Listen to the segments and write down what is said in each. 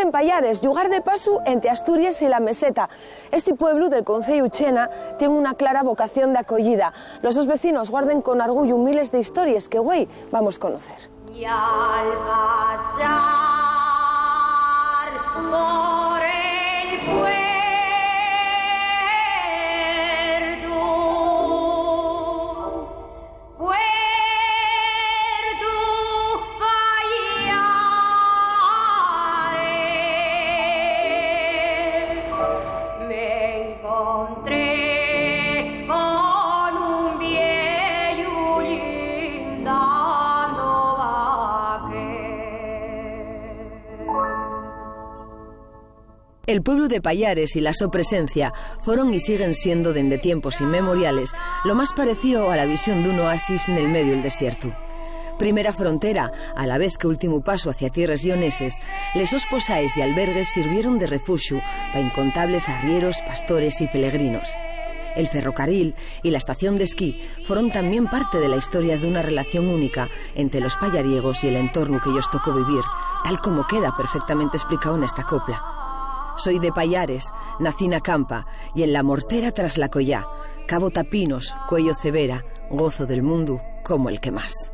en Pallares, lugar de paso entre Asturias y la Meseta. Este pueblo del concello Uchena tiene una clara vocación de acogida. Los dos vecinos guardan con orgullo miles de historias que, güey, vamos a conocer. Y al pasar por el puerto, me encontré con un viejo lindando vaquero. El pueblo de Pallares y la so presencia fueron y siguen siendo dende tiempos inmemoriales lo más parecido a la visión de un oasis en el medio del desierto. Primera frontera, a la vez que último paso hacia tierras leoneses, les posais y albergues sirvieron de refugio para incontables arrieros, pastores y peregrinos. El ferrocarril y la estación de esquí fueron también parte de la historia de una relación única entre los pallariegos y el entorno que ellos tocó vivir, tal como queda perfectamente explicado en esta copla. Soy de Pallares, nací na Campa y en la Mortera tras la Collá, Cabo Tapinos, Cuello Cebera, gozo del mundo como el que más.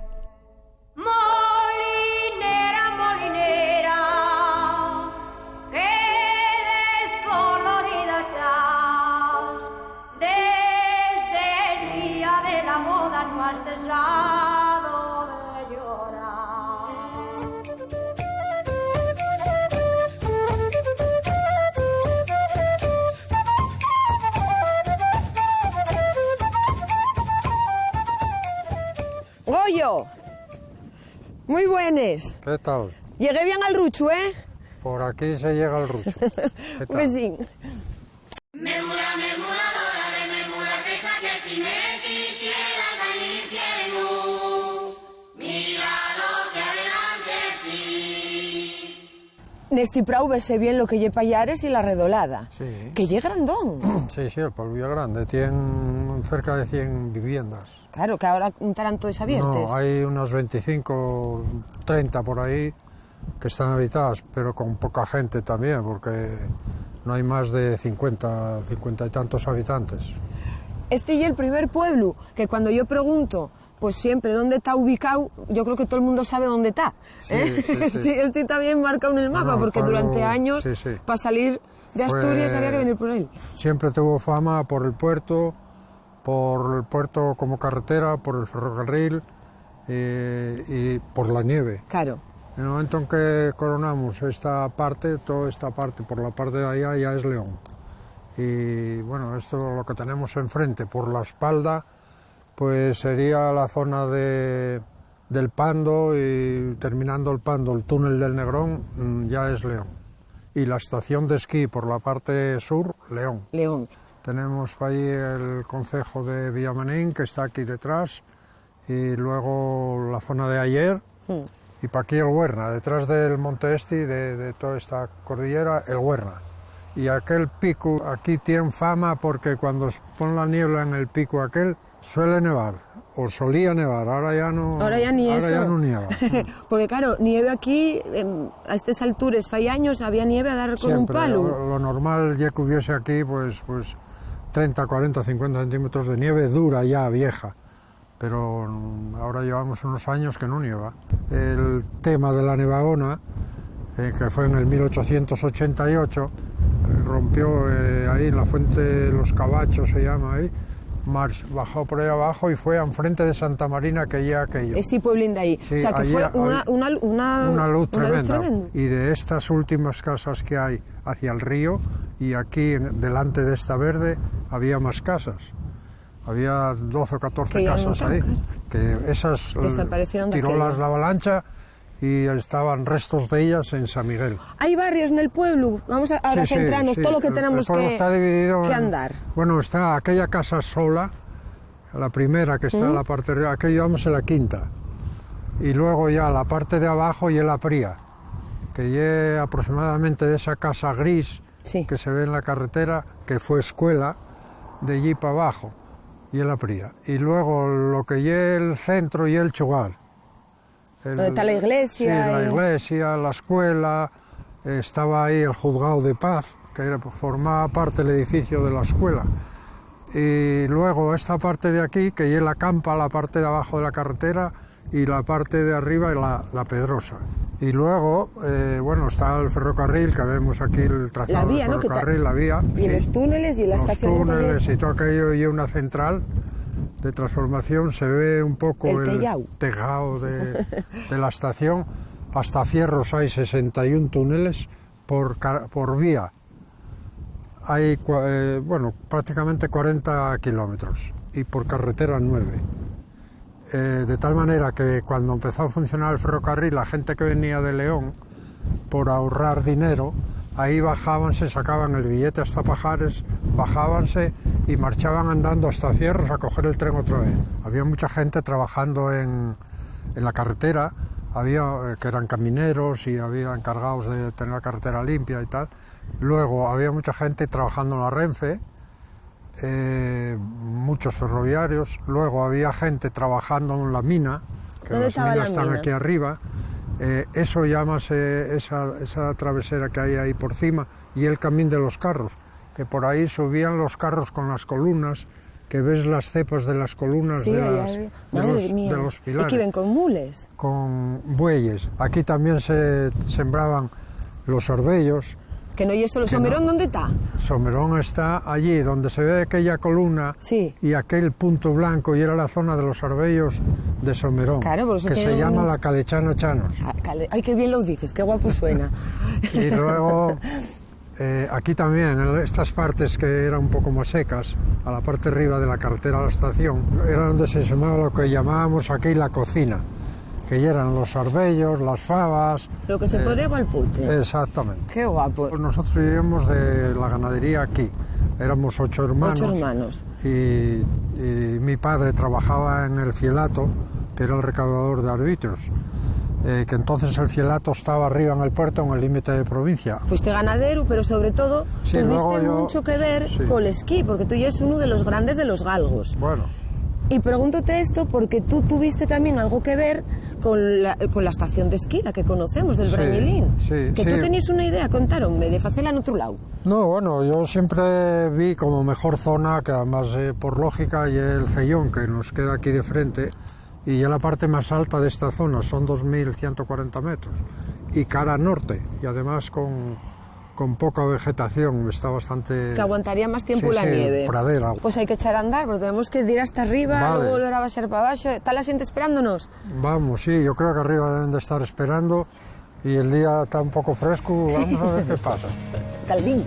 Molinera, molinera, que descolorida estás, desde el día de la boda no has cesado de llorar. Goyo, muy buenas. ¿Qué tal? Llegué bien al Rucho, ¿eh? Por aquí se llega al Rucho. ¿Qué tal? Pues sí. Mermura, mermuradora de mermura que saques tinequis, quiera al infierno. Mira lo que adelante sí. Nesti prau vese bien lo que lle Pallares y la Redolada. Sí. Que lle grandón. Sí, el pueblo es grande, tiene cerca de 100 viviendas. Claro, que ahora estarán todas abiertas. No, hay unas 25, 30 por ahí que están habitadas, pero con poca gente también, porque no hay más de 50 y tantos habitantes. Este es el primer pueblo que cuando yo pregunto, pues siempre dónde está ubicado, yo creo que todo el mundo sabe dónde está. Sí, sí, sí. Este está bien marcado en el mapa, No, porque pueblo, durante años, sí. para salir de Asturias había que venir por él. Siempre tuvo fama por el puerto como carretera, por el ferrocarril y por la nieve. Claro. En el momento en que coronamos esta parte, toda esta parte, por la parte de allá ya es León. Y bueno, esto lo que tenemos enfrente, por la espalda, pues sería la zona del Pando, y terminando el Pando, el túnel del Negrón, ya es León. Y la estación de esquí por la parte sur, León. León. Tenemos para allí el concejo de Villamanín, que está aquí detrás, y luego la zona de Ayer, y para aquí el Huerna, detrás del Monte Esti, de toda esta cordillera, el Huerna. Y aquel pico aquí tiene fama porque cuando se pone la niebla en el pico aquel, suele nevar, o solía nevar, ahora ya no. Ahora ya ni eso. Ahora ya no nieva. Porque claro, nieve aquí, a estas alturas, hace años, había nieve a dar con Siempre, un palo. Lo normal ya que hubiese aquí, pues 30, 40, 50 centímetros de nieve dura ya, vieja. Pero ahora llevamos unos años que no nieva. El tema de la nevagona, que fue en el 1888, rompió ahí en la fuente de los Cabachos, se llama ahí, bajó por ahí abajo y fue enfrente de Santa Marina, que ya aquello. Este pueblín de ahí. Sí, o sea, que fue una luz tremenda. Y de estas últimas casas que hay hacia el río, y aquí delante de esta verde, había más casas. Había 12 o 14 casas ahí, que esas tiró la avalancha y estaban restos de ellas en San Miguel. ¿Hay barrios en el pueblo? Vamos a centrarnos, todo lo que tenemos que andar. Bueno, está aquella casa sola, la primera que está en la parte de arriba, aquello vamos en la quinta. Y luego ya la parte de abajo y la Pría, que lleva aproximadamente de esa casa gris que se ve en la carretera, que fue escuela, de allí para abajo. Y la Pría. Y luego lo que lleva el centro y el Chugal. Donde está la iglesia. Sí, la iglesia, la escuela, estaba ahí el juzgado de paz, que formaba parte del edificio de la escuela. Y luego esta parte de aquí, que es la campa, la parte de abajo de la carretera, y la parte de arriba es la Pedrosa. Y luego, bueno, está el ferrocarril, que vemos aquí el trazado del ferrocarril, la vía. Y sí, los túneles y la estación. Los túneles y todo aquello, y una central de transformación. Se ve un poco el tejado de la estación. Hasta Fierros hay 61 túneles por vía. Hay, bueno, prácticamente 40 kilómetros y por carretera 9. De tal manera que cuando empezó a funcionar el ferrocarril, la gente que venía de León, por ahorrar dinero, ahí bajábanse, sacaban el billete hasta Pajares, bajábanse y marchaban andando hasta Fierros a coger el tren otra vez. Había mucha gente trabajando en la carretera, había que eran camineros y había encargados de tener la carretera limpia y tal. Luego había mucha gente trabajando en la Renfe, muchos ferroviarios. Luego había gente trabajando en la mina, que las minas están aquí arriba. Eso llámase esa travesera que hay ahí por cima, y el camino de los carros, que por ahí subían los carros con las columnas, que ves las cepas de las columnas, sí, de los pilares. Aquí ven con mules. Con bueyes. Aquí también se sembraban los orbellos. Que no y eso, ¿Somerón dónde está? Somerón está allí, donde se ve aquella columna, sí, y aquel punto blanco, y era la zona de los orbellos de Somerón, claro, por eso que se llama la Calechana Chanos. Ay, qué bien lo dices, qué guapo suena. Y luego, aquí también, en estas partes que eran un poco más secas, a la parte arriba de la carretera a la estación, era donde se llamaba lo que llamábamos aquí la cocina, que eran los arbellos, las fabas. Lo que se podría al pute. Exactamente. Qué guapo. Pues nosotros vivíamos de la ganadería aquí. Éramos 8 hermanos. 8 hermanos. Y mi padre trabajaba en el Fielato, que era el recaudador de arbitrios. Que entonces el Fielato estaba arriba en el puerto, en el límite de provincia. Fuiste ganadero, pero sobre todo sí, tuviste mucho que ver con el esquí, porque tú ya eres uno de los grandes de los galgos. Bueno. Y pregúntate esto porque tú tuviste también algo que ver con la estación de esquí, la que conocemos, del Brañilín. Sí, que tú tenías una idea, contaronme, de hacerla en otro lado. No, bueno, yo siempre vi como mejor zona, que además por lógica, y el Cellón, que nos queda aquí de frente, y ya la parte más alta de esta zona, son 2.140 metros, y cara norte, y además con poca vegetación, está bastante... Que aguantaría más tiempo la nieve. Pradera. Pues hay que echar a andar, porque tenemos que ir hasta arriba, vale. Luego volver a bajar para abajo. ¿Está la gente esperándonos? Vamos, sí, yo creo que arriba deben de estar esperando, y el día está un poco fresco, vamos a ver qué pasa. Caldín.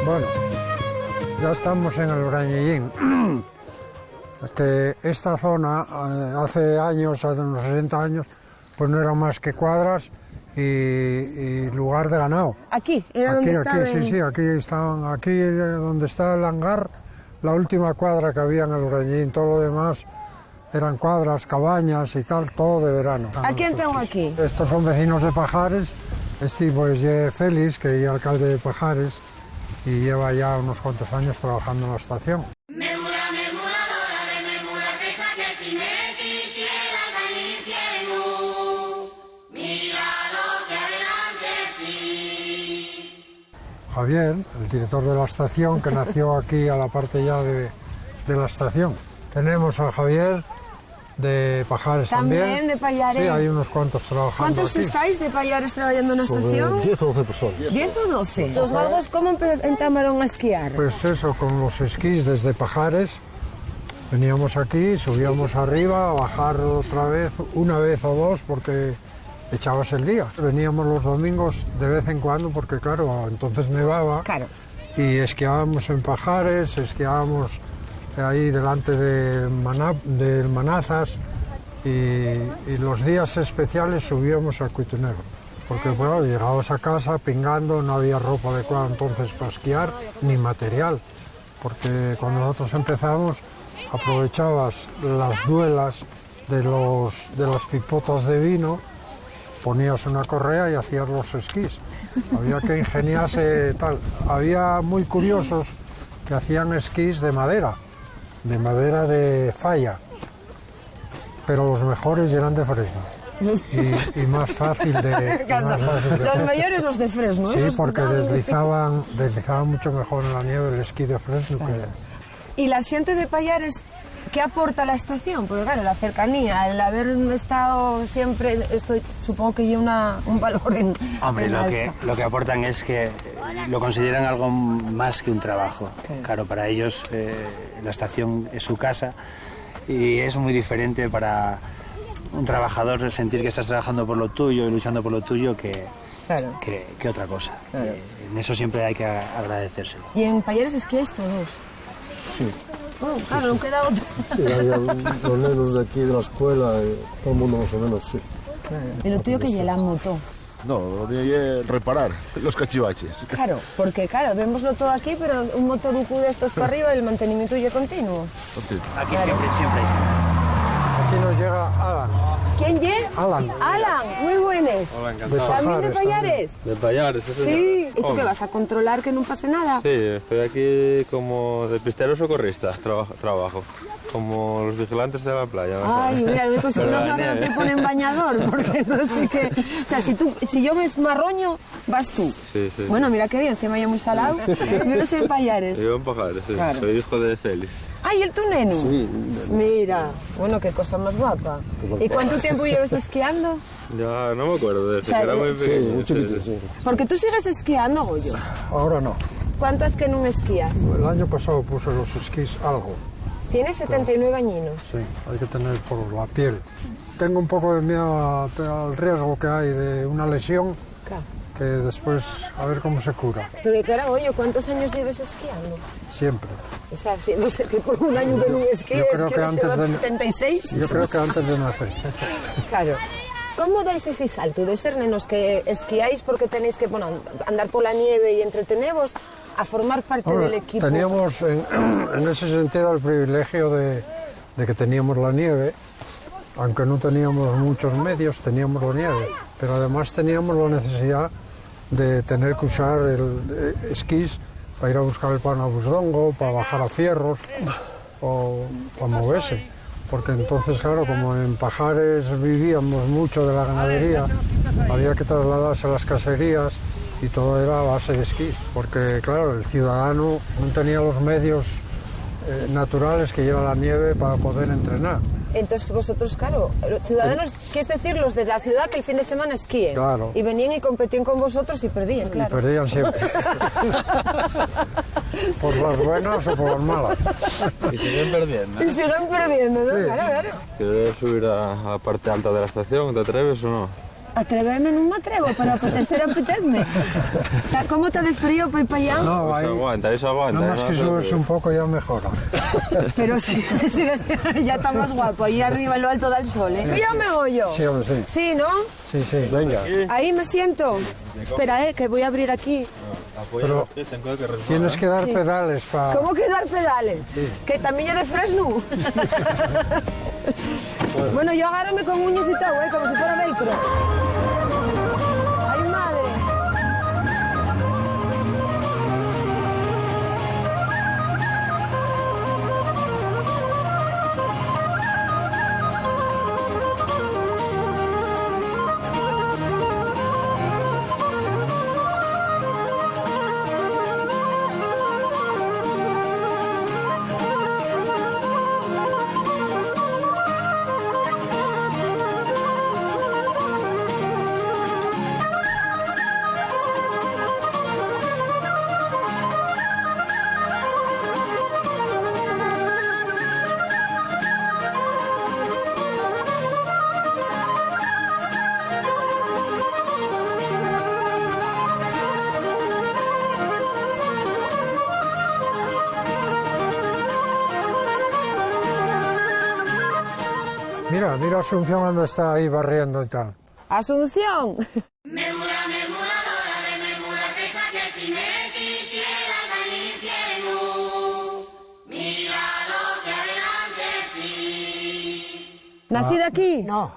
Bueno, ya estamos en el Brañillín, que esta zona hace años, hace unos 60 años, pues no eran más que cuadras y lugar de ganado. Aquí, era donde estaban. Sí, aquí estaban, aquí donde está el hangar, la última cuadra que había en el Brañillín, todo lo demás eran cuadras, cabañas y tal, todo de verano. ¿A quién tengo aquí? Estos son vecinos de Pajares, este pues es Félix, que es alcalde de Pajares, y lleva ya unos cuantos años trabajando en la estación. Memura, memuradora de memura, que saques timequis, tierra al infierno. Mira lo que adelante sí. Javier, el director de la estación, que nació aquí a la parte ya de la estación. Tenemos a Javier de Pajares también. También de Pallares. Sí, hay unos cuantos trabajando. ¿Cuántos aquí. estáis de Pallares trabajando en la estación? 10 o 12 personas. 10 o 12. ¿Los galgos cómo empezaron a esquiar? Pues eso, con los esquís desde Pajares, veníamos aquí, subíamos arriba, a bajar otra vez, una vez o dos, porque echabas el día. Veníamos los domingos de vez en cuando, porque claro, entonces nevaba. Claro. Y esquiábamos en Pajares, esquiábamos ahí delante del Manazas, y los días especiales subíamos al Cuitunero, porque bueno, llegabas a casa pingando, no había ropa adecuada entonces para esquiar, ni material, porque cuando nosotros empezamos aprovechabas las duelas de las pipotas de vino, ponías una correa y hacías los esquís. Había que ingeniarse tal. Había muy curiosos que hacían esquís de madera de falla, pero los mejores eran de fresno. Y más fácil de... Los mayores los de Fresno. Sí, esos porque no. deslizaban mucho mejor en la nieve el esquí de Fresno que... ¿Y la gente de Pallares qué aporta la estación? Porque claro, la cercanía, el haber estado siempre, esto supongo que lleva un valor en... Hombre, lo que aportan es que lo consideran algo más que un trabajo. Claro, para ellos la estación es su casa y es muy diferente para un trabajador sentir que estás trabajando por lo tuyo y luchando por lo tuyo que otra cosa. Claro. En eso siempre hay que agradecérselo. ¿Y en Pallares esquiáis todos? Sí. Oh, claro, no queda otro. Sí, hay los nenos de aquí de la escuela, todo el mundo más o menos, sí. ¿Y lo tuyo que lleva la moto? No, lo de reparar los cachivaches. Claro, porque claro, vémoslo todo aquí, pero un motor UQ de estos para arriba, el mantenimiento ya continuo. Aquí siempre hay. Aquí nos llega Alan. ¿Quién llega? Alan. Alan, muy buenos. Hola, encantado. ¿También de Pallares? De Pallares, sí, señor. Sí. ¿Y tú Hombre. qué vas a controlar que no pase nada? Sí, estoy aquí como de pistero socorrista, trabajo. Como los vigilantes de la playa. más o Ay, menos. mira, lo único es que Pero no la sé que no te nieve. ponen bañador, porque entonces sí que... O sea, si yo me marroño, vas tú. Sí, sí. Bueno, mira qué bien, encima ya muy salado. Vives en Pallares. Yo en Pajares, sí. Claro. Soy hijo de Félix. Ay, ¿el tu neno? Sí, Mira, bueno, qué cosa más guapa. ¿Y cuánto tiempo llevas esquiando? Ya no me acuerdo, desde O sea, que era muy sí, pequeño. muy chiquito, sí. Porque tú sigues esquiando, Goyo. Ahora no. ¿Cuánto hace que no esquías? El año pasado puse los esquís algo. Tienes 79 añinos. Sí, hay que tener por la piel. Tengo un poco de miedo al riesgo que hay de una lesión Claro. que después a ver cómo se cura. Pero claro, Goyo, ¿cuántos años lleves esquiando? Siempre. O sea, si no sé que por un año que no esquíes, Yo creo que antes de- 76. Yo creo que antes de nacer. Claro. ¿Cómo dais ese salto de ser nenos que esquiáis porque tenéis que andar por la nieve y entretenevos a formar parte Ahora, del equipo? teníamos en ese sentido el privilegio de que teníamos la nieve, aunque no teníamos muchos medios, teníamos la nieve, pero además teníamos la necesidad de tener que usar el esquís para ir a buscar el pan a Busdongo, para bajar a Fierros o para moverse. Porque entonces, claro, como en Pajares vivíamos mucho de la ganadería, había que trasladarse a las caserías y todo era a base de esquí, porque claro, el ciudadano no tenía los medios naturales que lleva la nieve para poder entrenar. Entonces vosotros, claro, los ciudadanos, ¿qué es decir? Los de la ciudad que el fin de semana esquíen. Claro. Y venían y competían con vosotros y perdían, claro. Y perdían siempre. Por las buenas o por las malas. Y siguen perdiendo. Y siguen perdiendo, ¿no? Sí. Claro, claro. ¿Quieres subir a la parte alta de la estación? ¿Te atreves o no? Atreverme no me atrevo, pero apetecer, apetezme. ¿Cómo está de frío para ir para allá? No, Pues ahí, aguanta, eso aguanta. nada más que subes un poco ya mejora. Pero sí, ya está más guapo, ahí arriba en lo alto del sol, ¿eh? Yo me voy yo. Sí, hombre, sí. Sí, ¿no? Sí, sí. Venga. Ahí me siento. Espera, que voy a abrir aquí. Apoya Pero los pies, ten cuidado que resbala. Tienes que dar pedales para... ¿Cómo que dar pedales? Que también yo de Fresno. Bueno, yo agárrame con uñas y todo, como si fuera velcro. ¡Ay, madre! Mira Asunción donde está ahí barriendo y tal. ¡Asunción! Memura, memuradora de memura, pesa que estimetis, tierra al infierno. Mira lo que adelante sí. ¿Nacida aquí? No,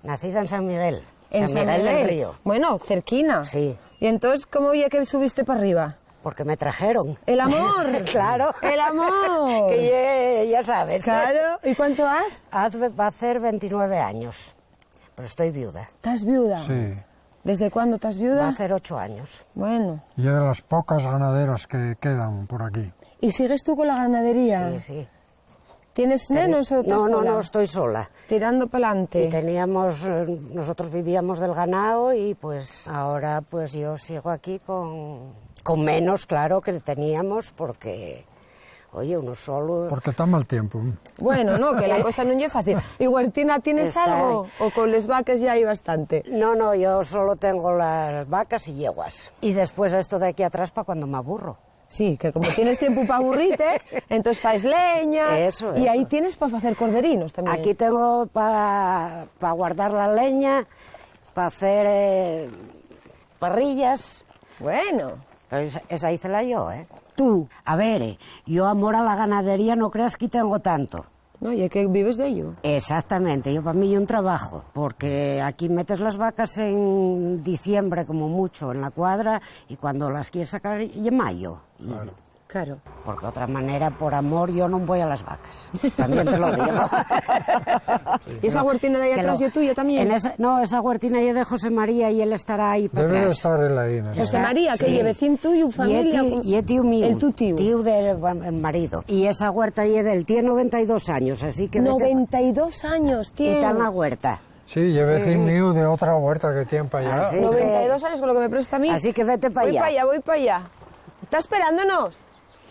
nacida en San Miguel. En San Miguel del Río. Bueno, cerquina. Sí. ¿Y entonces cómo ya que subiste para arriba? Porque me trajeron. ¡El amor! Claro. ¡El amor! Que ya sabes. Claro. ¿Y cuánto has? Va a hacer 29 años, pero estoy viuda. ¿Estás viuda? Sí. ¿Desde cuándo estás viuda? Va a hacer 8 años. Bueno. Y es de las pocas ganaderas que quedan por aquí. ¿Y sigues tú con la ganadería? Sí, sí. ¿Tienes nenos o estás sola? No, estoy sola. Tirando para adelante. Y teníamos, nosotros vivíamos del ganado y pues ahora pues yo sigo aquí con menos, claro, que teníamos porque, oye, uno solo... Porque está mal tiempo. Bueno, no, que la cosa no es fácil. ¿Y Huertina tienes Está algo? ¿O con las vacas ya hay bastante? No, yo solo tengo las vacas y yeguas. Y después esto de aquí atrás para cuando me aburro. Sí, que como tienes tiempo para aburrirte, entonces faes leña. Eso. Y ahí tienes para hacer corderinos también. Aquí tengo para guardar la leña, para hacer parrillas. Bueno. Pero esa hice yo, ¿eh? Tú. A ver, yo amor a la ganadería no creas que tengo tanto. No, y es que vives de ello. Exactamente, yo para mí es un trabajo, porque aquí metes las vacas en diciembre como mucho en la cuadra y cuando las quieres sacar y en mayo. Claro. Porque de otra manera, por amor, yo no voy a las vacas. También te lo digo. ¿Y esa huertina de ahí atrás es tuya también? Esa huertina es de José María y él estará ahí para Debe de atrás. estar él ahí. ¿No? José María, que lleve vecino tuyo, familia. Y es tío mío. El tu tío. Tío del marido. Y esa huerta es del tío 92 años, así que... 92 años, tío. Y está en la huerta. Sí, y vecino mío de otra huerta que tienen para allá. Así 92 años con lo que me presta a mí. Así que vete para allá. Voy para allá. ¿Está esperándonos?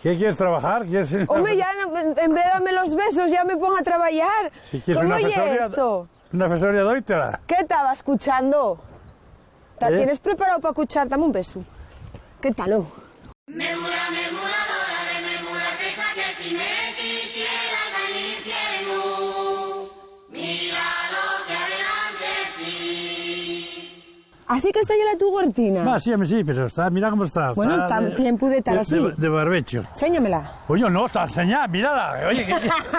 ¿Qué quieres trabajar? Hombre, ya en vez de darme los besos, ya me pongo a trabajar. Si quieres ¿Cómo una oye fesoria, esto? una fesoria dóitela. ¿Qué estaba escuchando? ¿Te ¿Eh? tienes preparado para escuchar? Dame un beso. ¿Qué tal? Memura, memuradora de memura, pesa que estimetis, tierra al infierno. Mira lo que adelante sí. ¿Así que está ya la tu huertina? Sí, pero está, mira cómo está. Bueno, está tiempo de estar así. De barbecho. Enséñamela. Oye, no, está enseñada, mírala. Oye,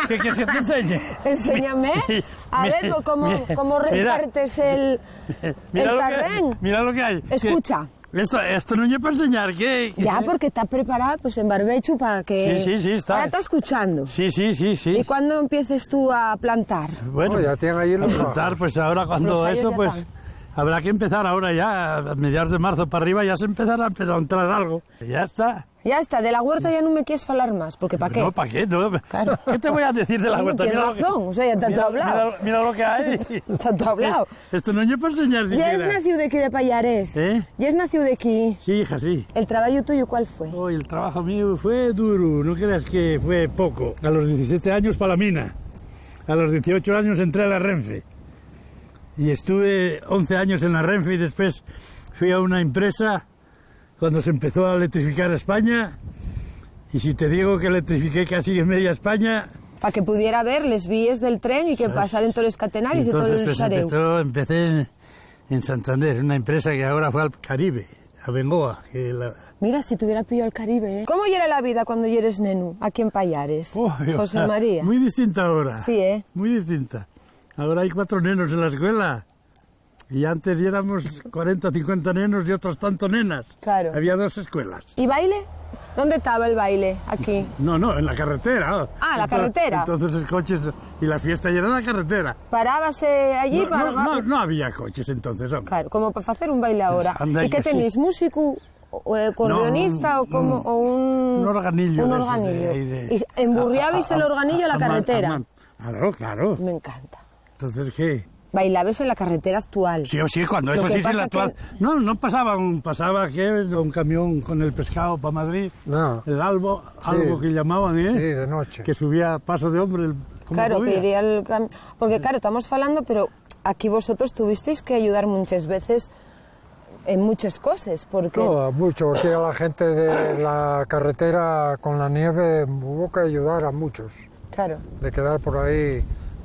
¿qué quieres que te enseñe? Enséñame. A ver, cómo repartes el terreno. Mira lo que hay. Escucha. Esto no es para enseñar, ¿qué? Ya, porque está preparada pues en barbecho para que... Sí, está. Ahora está escuchando. Sí. ¿Y cuándo empieces tú a plantar? Bueno, Oh, ya tienen ahí a plantar, pues ahora cuando Los años eso, ya pues... están. Habrá que empezar ahora ya, a mediados de marzo para arriba, ya se empezará a entrar algo. Ya está. Ya está, de la huerta ya no me quieres hablar más, porque ¿para qué? No, ¿para qué? No. Claro. ¿Qué te voy a decir de la huerta? Tienes Mira lo que- razón, o sea, ya tanto hablado. Mira lo que hay. Tanto hablado. Esto no es para enseñar Ya siquiera. es nacido de aquí de Payares. ¿Eh? Ya es nacido de aquí. Sí, hija, sí. ¿El trabajo tuyo cuál fue? Hoy el trabajo mío fue duro, no creas que fue poco. A los 17 años para la mina. A los 18 años entré a la Renfe. Y estuve 11 años en la Renfe y después fui a una empresa cuando se empezó a electrificar España. Y si te digo que electrifiqué casi media España... Para que pudiera ver les vías del tren y que ¿sabes? pasar en todos los catenarios y todo Entonces el pues, xareu. empecé en Santander, una empresa que ahora fue al Caribe, a Bengoa. Mira, si te hubiera pillado el Caribe, ¿eh? ¿Cómo era la vida cuando eres nenu aquí en Payares? José María. Muy distinta ahora. Sí, ¿eh? Muy distinta. Ahora hay 4 nenos en la escuela. Y antes éramos 40, 50 nenos y otros tantos nenas. Claro. Había 2 escuelas. ¿Y baile? ¿Dónde estaba el baile? Aquí. No, en la carretera. Ah, la carretera. Entonces el coche y la fiesta ya era en la carretera. ¿Parábase allí para...? No había coches entonces, hombre. Claro, como para hacer un baile ahora. Anda, ¿Y qué que sí. tenéis? ¿Músico? ¿Acordeonista No, o como o un organillo. Un de esos organillo. de- ¿Y emburriabais el organillo a la carretera? Claro. Me encanta. Entonces, ¿qué? Bailabais en la carretera actual. Sí, cuando Lo eso que sí, pasa la actual. que- No pasaba que un camión con el pescado para Madrid. No. El algo que llamaban, ¿eh? Sí, de noche. Que subía a paso de hombre. como Claro, podía. que iría el porque claro, estamos hablando, pero aquí vosotros tuvisteis que ayudar muchas veces en muchas cosas, porque No, mucho, porque a la gente de la carretera con la nieve hubo que ayudar a muchos, claro, de quedar por ahí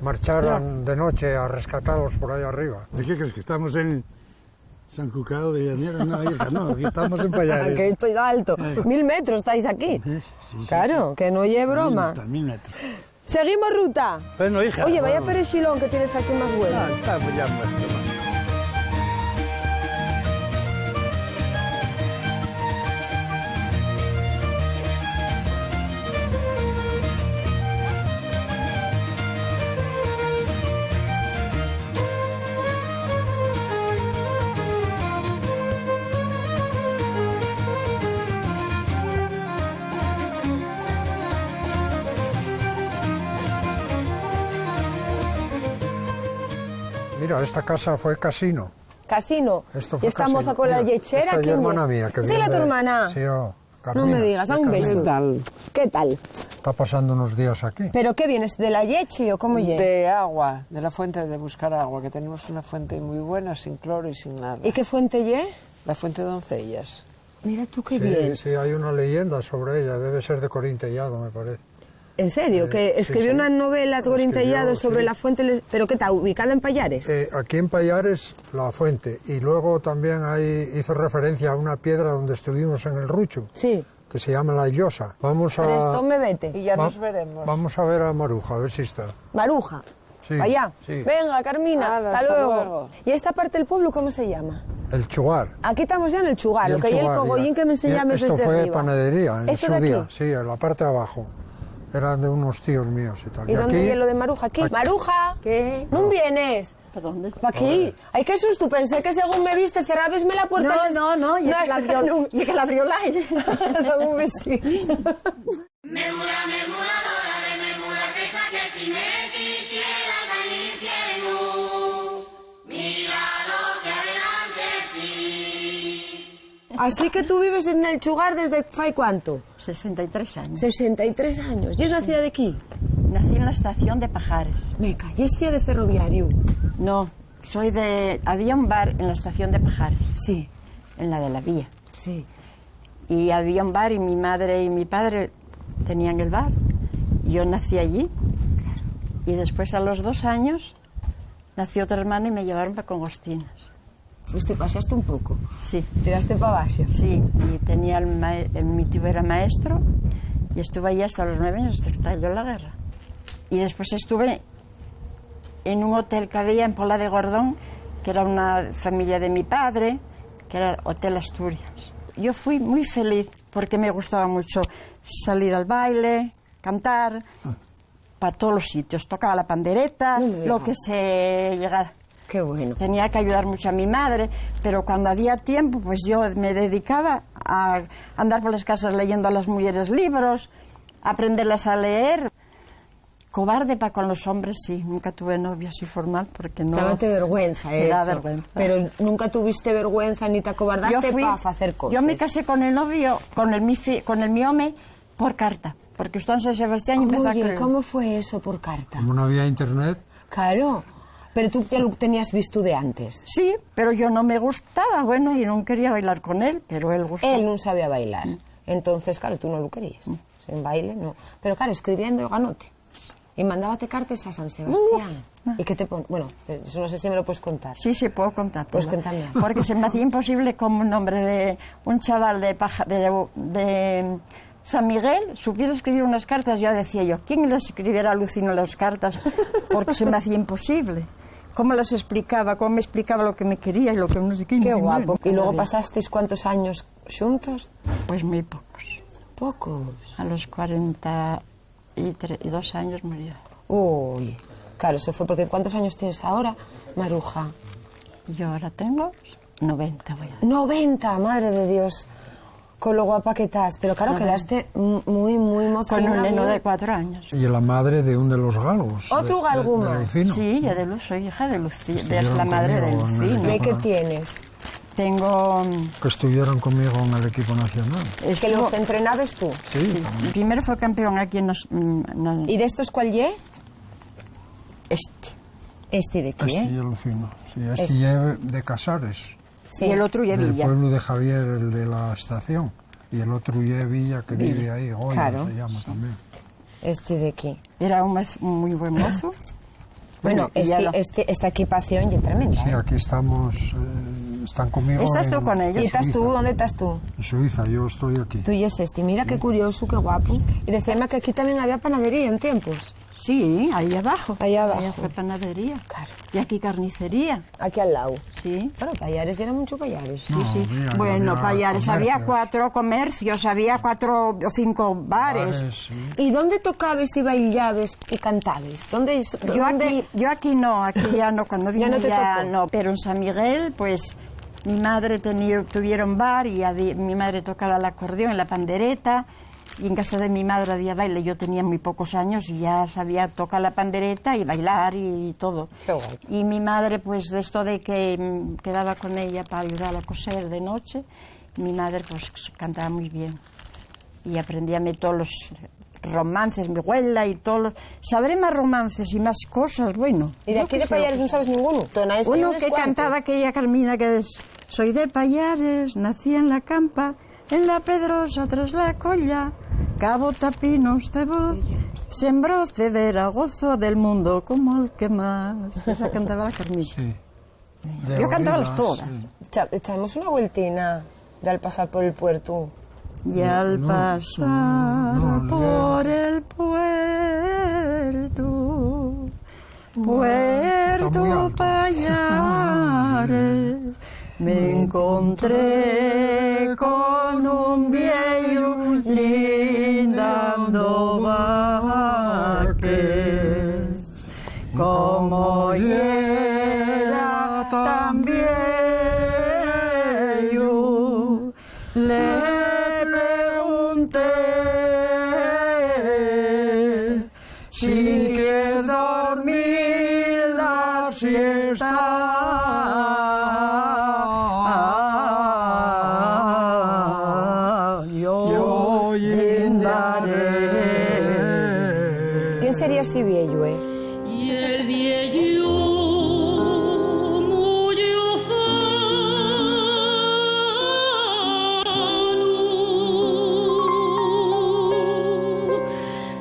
marcharan de noche a rescatarlos por ahí arriba. ¿De qué crees que estamos en San Cucao de Llanera? No, hija, no, aquí estamos en Pallares. Que estoy alto. 1000 metros estáis aquí. Sí, Claro, que no lleve broma. 1000 metros. Seguimos ruta. Bueno, hija. Oye, vaya bueno. perejilón que tienes aquí más bueno. Estamos ya muertos. Mira, esta casa fue casino. Casino. Esto Y fue esta casino. moza con la Mira, lechera. esta es ¿quién hermana es? mía. Que ¿Esta es viene la tu hermana? Sí, No Carmina. me digas, da un beso. ¿Qué tal? Está pasando unos días aquí. ¿Pero qué vienes? ¿De la leche o cómo llegas? De agua, de la fuente de buscar agua, que tenemos una fuente muy buena, sin cloro y sin nada. ¿Y qué fuente lle? La fuente de Doncellas. Mira tú qué bien. Sí, hay una leyenda sobre ella. Debe ser de Corín Tellado, me parece. ¿En serio? ¿Que escribió una novela Corín Tellado sobre sí. la fuente? ¿Pero qué está? ¿Ubicada en Pallares? Aquí en Pallares, la fuente. Y luego también hizo referencia a una piedra donde estuvimos en el Ruchu. Sí. Que se llama La Llosa. Vamos a... Presto me vete. Y ya nos veremos. Vamos a ver a Maruja, a ver si está. Maruja. Sí, Allá. sí. Venga, Carmina. Hala, hasta hasta luego. luego. ¿Y esta parte del pueblo cómo se llama? El Chugar. Aquí estamos ya en el Chugar, Y lo que hay el Chugar, cogollín mira. que me enseñaste Esto desde fue arriba. panadería en ¿Esto su de aquí? día. Sí, en la parte de abajo. Eran de unos tíos míos y tal. ¿Y dónde aquí, viene lo de Maruja? Aquí. Maruja, ¿Qué? ¿no vienes? ¿Para dónde? ¿Para aquí? Ay, qué susto, pensé que según me viste cerrabesme la puerta. No, y que la abrió el aire. Dame un besito. Memura, memuradora de memura que saques tinequis, tierra al infierno. Mira lo que adelante sí. Así que tú vives en el Chugar desde ¿fai cuánto? 63 años. 63 años. ¿Y es nacida de aquí? Nací en la estación de Pajares. Meca, ¿y es fía de ferroviario? No, soy de... Había un bar en la estación de Pajares. Sí. En la de la vía. Sí. Y había un bar y mi madre y mi padre tenían el bar. Yo nací allí. Claro. Y después a los 2 años nació otra hermana y me llevaron para Congostinas. Fuiste, paseaste un poco. Sí. Tiraste para abajo. Sí, y tenía mi tío era maestro y estuve allí hasta los 9 años, hasta que estalló la guerra. Y después estuve en un hotel que había en Pola de Gordón, que era una familia de mi padre, que era Hotel Asturias. Yo fui muy feliz porque me gustaba mucho salir al baile, cantar, para todos los sitios. Tocaba la pandereta, lo que se llegara. Qué bueno. Tenía que ayudar mucho a mi madre, pero cuando había tiempo, pues yo me dedicaba a andar por las casas leyendo a las mujeres libros, aprenderlas a leer. Cobarde para con los hombres, sí. Nunca tuve novia así formal porque no... Dábate vergüenza, me da eso. vergüenza. Pero nunca tuviste vergüenza ni te acobardaste para hacer cosas. Yo me casé con el novio, con el mi home, por carta. Porque estaba en San Sebastián y empezó a Oye, creer. ¿cómo fue eso por carta? Como no había internet. Claro. Pero tú ya lo tenías visto de antes. Sí, pero yo no me gustaba, bueno, y no quería bailar con él, pero él gustaba. Él no sabía bailar. Entonces, claro, tú no lo querías. En baile, no. Pero claro, escribiendo yo ganote. Y mandábate cartas a San Sebastián. ¿Y qué te pon? Bueno, eso no sé si me lo puedes contar. Sí, puedo contar. Pues cuéntame. Porque se me hacía imposible como un nombre de un chaval de San Miguel supiera escribir unas cartas. Yo decía yo, ¿quién les escribiera a Lucino las cartas? Porque se me hacía imposible. ¿Cómo las explicaba? ¿Cómo me explicaba lo que me quería y lo que no sé qué? Qué guapo. ¿Y luego pasasteis cuántos años juntos? Pues muy pocos. ¿Pocos? A los 42 años murió. Uy, claro, eso fue porque ¿cuántos años tienes ahora, Maruja? Yo ahora tengo 90, voy a... 90, madre de Dios. Con lo guapa que estás. Pero claro, quedaste muy moza. Con un neno de 4 años. Y la madre de un de los galgos. ¿Otro galgo más? Sí, soy hija de Lucía, es la madre de Lucía. ¿De qué tienes? Tengo... Que estuvieron conmigo en el equipo nacional. ¿Que los entrenabas tú? Sí. Primero fue campeón aquí en... ¿Y de estos cuál ye? Este de qué? Este y Lucino. Sí, este de Casares. Sí. Y el otro ya Del Villa. pueblo de Javier, el de la estación. Y el otro ya Villa, que vive ahí. Goya Claro. se llama también. Este de aquí. Era un muy buen mozo. Bueno, esta equipación ya es tremenda. Sí, aquí estamos, están conmigo. ¿Estás tú con ellos? ¿Y estás tú? ¿Dónde estás tú? En Suiza, yo estoy aquí. Tú y este, mira qué curioso, qué guapo. Y decíame que aquí también había panadería en tiempos. Sí, ahí abajo. Ahí abajo. Allá fue panadería. Claro. Y aquí carnicería. Aquí al lado. Sí. Bueno, Pallares eran mucho Pallares. Sí, sí. Bueno, Pallares, había 4 comercios, había 4 o 5 bares. Sí. ¿Y dónde tocabas y bailabas y cantabas? Yo aquí no, aquí ya no, cuando vine Ya no te ya tocó. no. Pero en San Miguel, pues, mi madre tuvieron bar y mi madre tocaba el acordeón y la pandereta. Y en casa de mi madre había baile. Yo tenía muy pocos años y ya sabía tocar la pandereta y bailar y todo. Qué guay. Y mi madre, pues, de esto de que quedaba con ella para ayudarla a coser de noche, mi madre, pues, cantaba muy bien. Y aprendíame todos los romances, mi abuela y todos los... Sabré más romances y más cosas, bueno. ¿Y de aquí de Pallares no sabes ninguno? Uno que cantaba aquella Carmina, que es: soy de Pallares, nací en la campa, en la Pedrosa tras la colla, cabo tapinos de voz, sembró cedera, gozo del mundo como el que más. Esa cantaba la Carmina. Sí. Yo cantaba las todas. Sí. Echamos una vueltina de al pasar por el puerto. Y al pasar por el puerto Pallares, me encontré con un viejo lindando vaques, como era tan viejo, le pregunté si quieres dormir la siesta. Yo guindaré. ¿Quién sería así viejo, Y el viejo murió fano,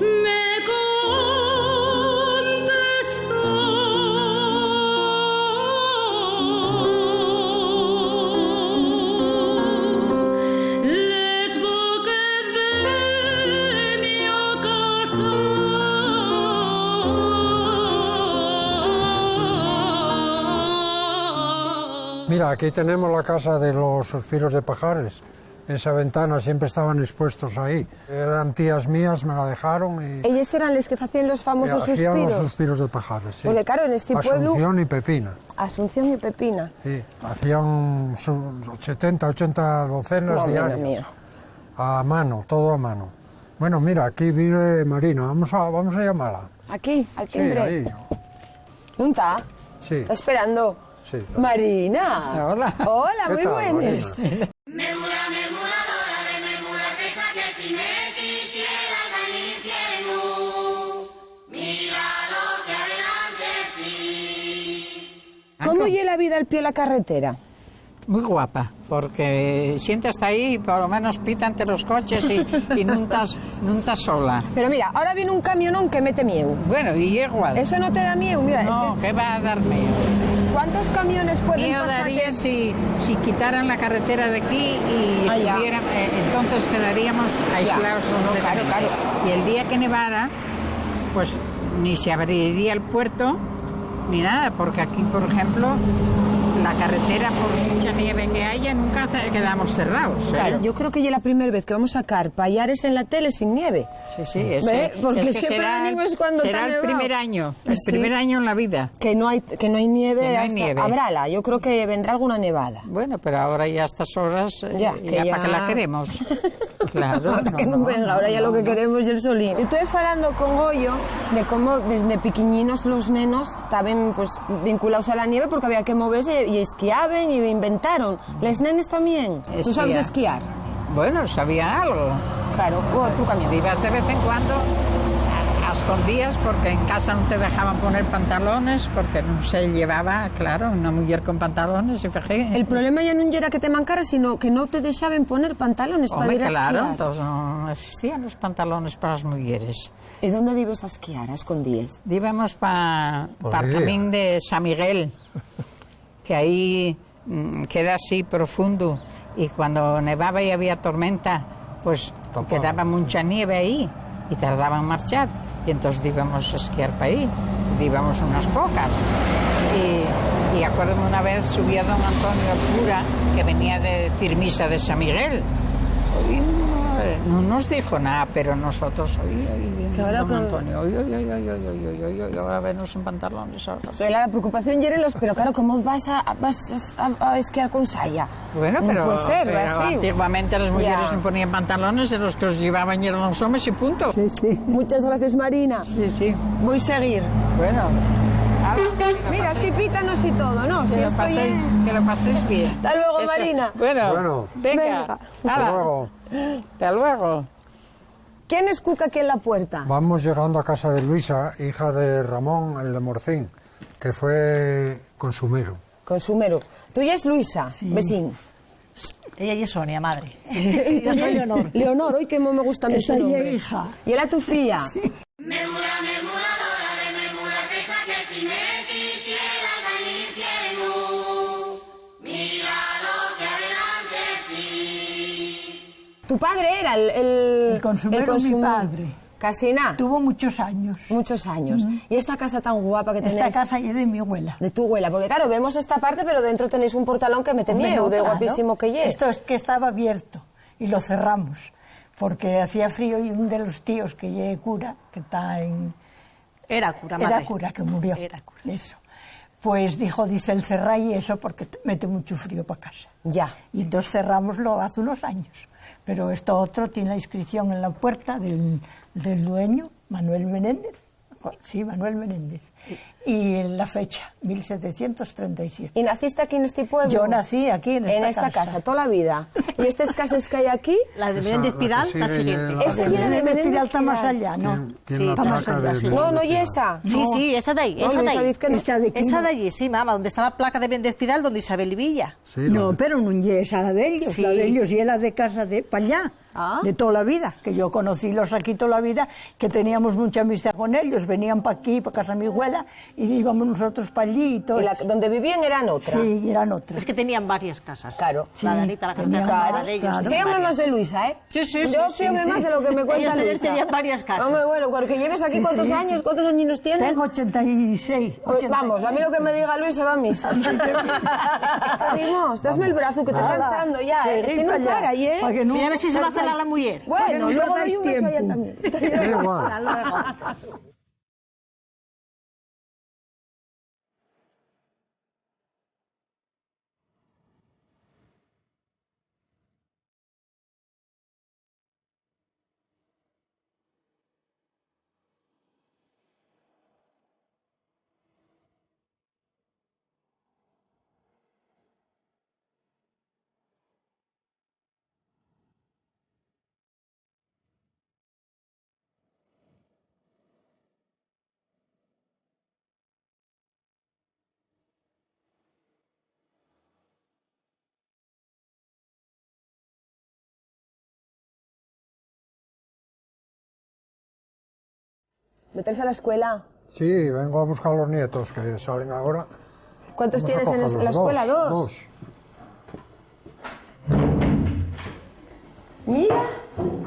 me contestó les boques de mi casa. Mira, aquí tenemos la casa de los suspiros de Pajares. Esa ventana siempre estaban expuestos ahí. Eran tías mías, me la dejaron y... Ellos eran los que hacían los famosos hacían suspiros. los suspiros de Pajares, sí. Porque claro, en este pueblo... Asunción y Pepina. Asunción y Pepina. Sí, hacían 70, 80 docenas Madre diarias. mía. A mano, todo a mano. Bueno, mira, aquí vive Marina. Vamos a llamarla. Aquí, al Sí, timbre. ahí. ¿Dónde está? Sí. Está esperando. Sí. Marina. Hola. Hola, ¿Qué muy tal, buenas. Marina? Memuradora de memura que saques timetis, tierra al infierno. Mira lo que adelante sí. ¿Cómo lleva la vida al pie de la carretera? Muy guapa, porque siente hasta ahí y por lo menos pita ante los coches y no estás sola. Pero mira, ahora viene un camionón que mete miedo. Bueno, y igual. ¿Eso no te da miedo? Mira, No, ¿qué va a dar miedo? ¿Cuántos camiones pueden Miedo pasar? daría si quitaran la carretera de aquí y Ah, ya. estuvieran, entonces quedaríamos aislados. No, claro, completamente. claro. Y el día que nevara, pues ni se abriría el puerto ni nada, porque aquí, por ejemplo, la carretera, por mucha nieve que haya, nunca quedamos cerrados. Claro, yo creo que ya es la primera vez que vamos a sacar Pallares en la tele sin nieve. Sí, sí, ¿Ve? Porque es que siempre será, venimos cuando será está el nevado. primer año, el Sí. primer año en la vida. Que no hay nieve. Que no hay hasta- nieve. Habrála, yo creo que vendrá alguna nevada. Bueno, pero ahora ya a estas horas, Ya, que ya ya- para qué la queremos. Claro. Ahora que no venga, ahora ya lo que queremos es el solín. Yo estoy hablando con Goyo de cómo desde pequeñinos los nenos estaban pues vinculados a la nieve porque había que moverse y esquiaban y inventaron. ¿Les nenes también? ¿Tú sabes esquiar? Bueno, sabía algo. Claro, tú también. Ibas de vez en cuando al escondías porque en casa no te dejaban poner pantalones porque no se llevaba, claro, una mujer con pantalones y fijé. El problema ya no era que te mancara, sino que no te dejaban poner pantalones para ir a claro, esquiar. entonces no existían los pantalones para las mujeres. ¿Y dónde ibas a esquiar, a escondías? Íbamos para el camino de San Miguel, que ahí queda así profundo, y cuando nevaba y había tormenta, pues quedaba mucha nieve ahí y tardaban en marchar, y entonces íbamos a esquiar para ahí, íbamos unas pocas. Y acuérdame una vez subía don Antonio el cura, que venía de decir misa de San Miguel, y no nos dijo nada, pero nosotros, don Antonio, ahora vernos en pantalones. Ahora. O sea, la preocupación ya era pero claro, ¿cómo vas a esquiar con saya? Bueno, no pero, puede ser, pero antiguamente las mujeres no ponían pantalones, y los que los llevaban eran los hombres y punto. Sí, sí. Muchas gracias, Marina. Sí, sí. Voy a seguir. Bueno. Mira, así pítanos y todo, ¿no? Que lo paséis bien. Hasta luego, Eso. Marina. Bueno, venga. Hasta luego. Hasta luego. ¿Quién es Cuca aquí en la puerta? Vamos llegando a casa de Luisa, hija de Ramón, el de Morcín, que fue consumero. Consumero. ¿Tú ya es Luisa, vecín? Ella es Sonia, madre. Yo soy Leonor. Leonor, hoy que me gusta mi Esa nombre. es hija. ¿Y era tu filla? Sí. Memura, memuradora de memura, que saques timequis, tierra al infierno. Mira lo que adelante sí. Tu padre era el consumero, mi padre. Casi nada. Tuvo muchos años. Muchos años. ¿Y esta casa tan guapa que tenéis? Esta casa es de mi abuela. De tu abuela, porque claro, vemos esta parte, pero dentro tenéis un portalón que mete miedo, de guapísimo que es. Esto es que estaba abierto y lo cerramos, porque hacía frío y uno de los tíos que llegue cura, que está en... Era cura, madre. Era cura, que murió. Era cura. Eso. Pues dijo, dice el cerrar y eso porque mete mucho frío para casa. Ya. Y entonces cerramoslo hace unos años. Pero esto otro tiene la inscripción en la puerta del dueño, Manuel Menéndez. Sí, Manuel Menéndez. Y en la fecha, 1737. ¿Y naciste aquí en este pueblo? Yo nací aquí en esta casa, toda la vida. ¿Y estas casas que hay aquí? La de Menéndez Pidal, la siguiente. Esa de Menéndez Pidal está más allá, ¿no? Sí, está más allá. No, no, ¿y esa? Sí, sí, esa de ahí, esa de ahí. Esa de allí, sí, mamá, donde está la placa de Menéndez Pidal, donde Isabel y Villa. Sí, no, pero no es la de ellos, Sí. la de ellos y era de casa de para allá. De toda la vida, que yo conocí los aquí toda la vida, que teníamos mucha amistad con ellos, venían para aquí, para casa de mi abuela, y íbamos nosotros para allí y todo. ¿Y donde vivían eran otras? Sí, eran otras. Es que tenían varias casas. Claro. Sí, La de Anita, la tenían cartera, varias, la de ellos. claro. Fíjame más de Luisa, ¿eh? Sí, sí, Yo sí, fíjame sí. más de lo que me cuenta Ellos Luisa. tenían varias casas. Hombre, bueno, porque lleves aquí, Sí, ¿cuántos sí, años? sí. ¿Cuántos años tienes? Tengo 86. Pues vamos, a mí lo que me diga Luisa va a misa. Vamos, dásme el brazo que estoy cansando ya. Sí, Es que no para allá, para, ¿eh? para que no Mira a ver si se va a hacer a la mujer. Bueno, luego doy un beso a ella tiempo. también. igual. Hasta luego. ¿Meterse a la escuela? Sí, vengo a buscar a los nietos que salen ahora. ¿Cuántos Vamos a tienes en cogerlos. la escuela? ¿Dos? Dos. Mira,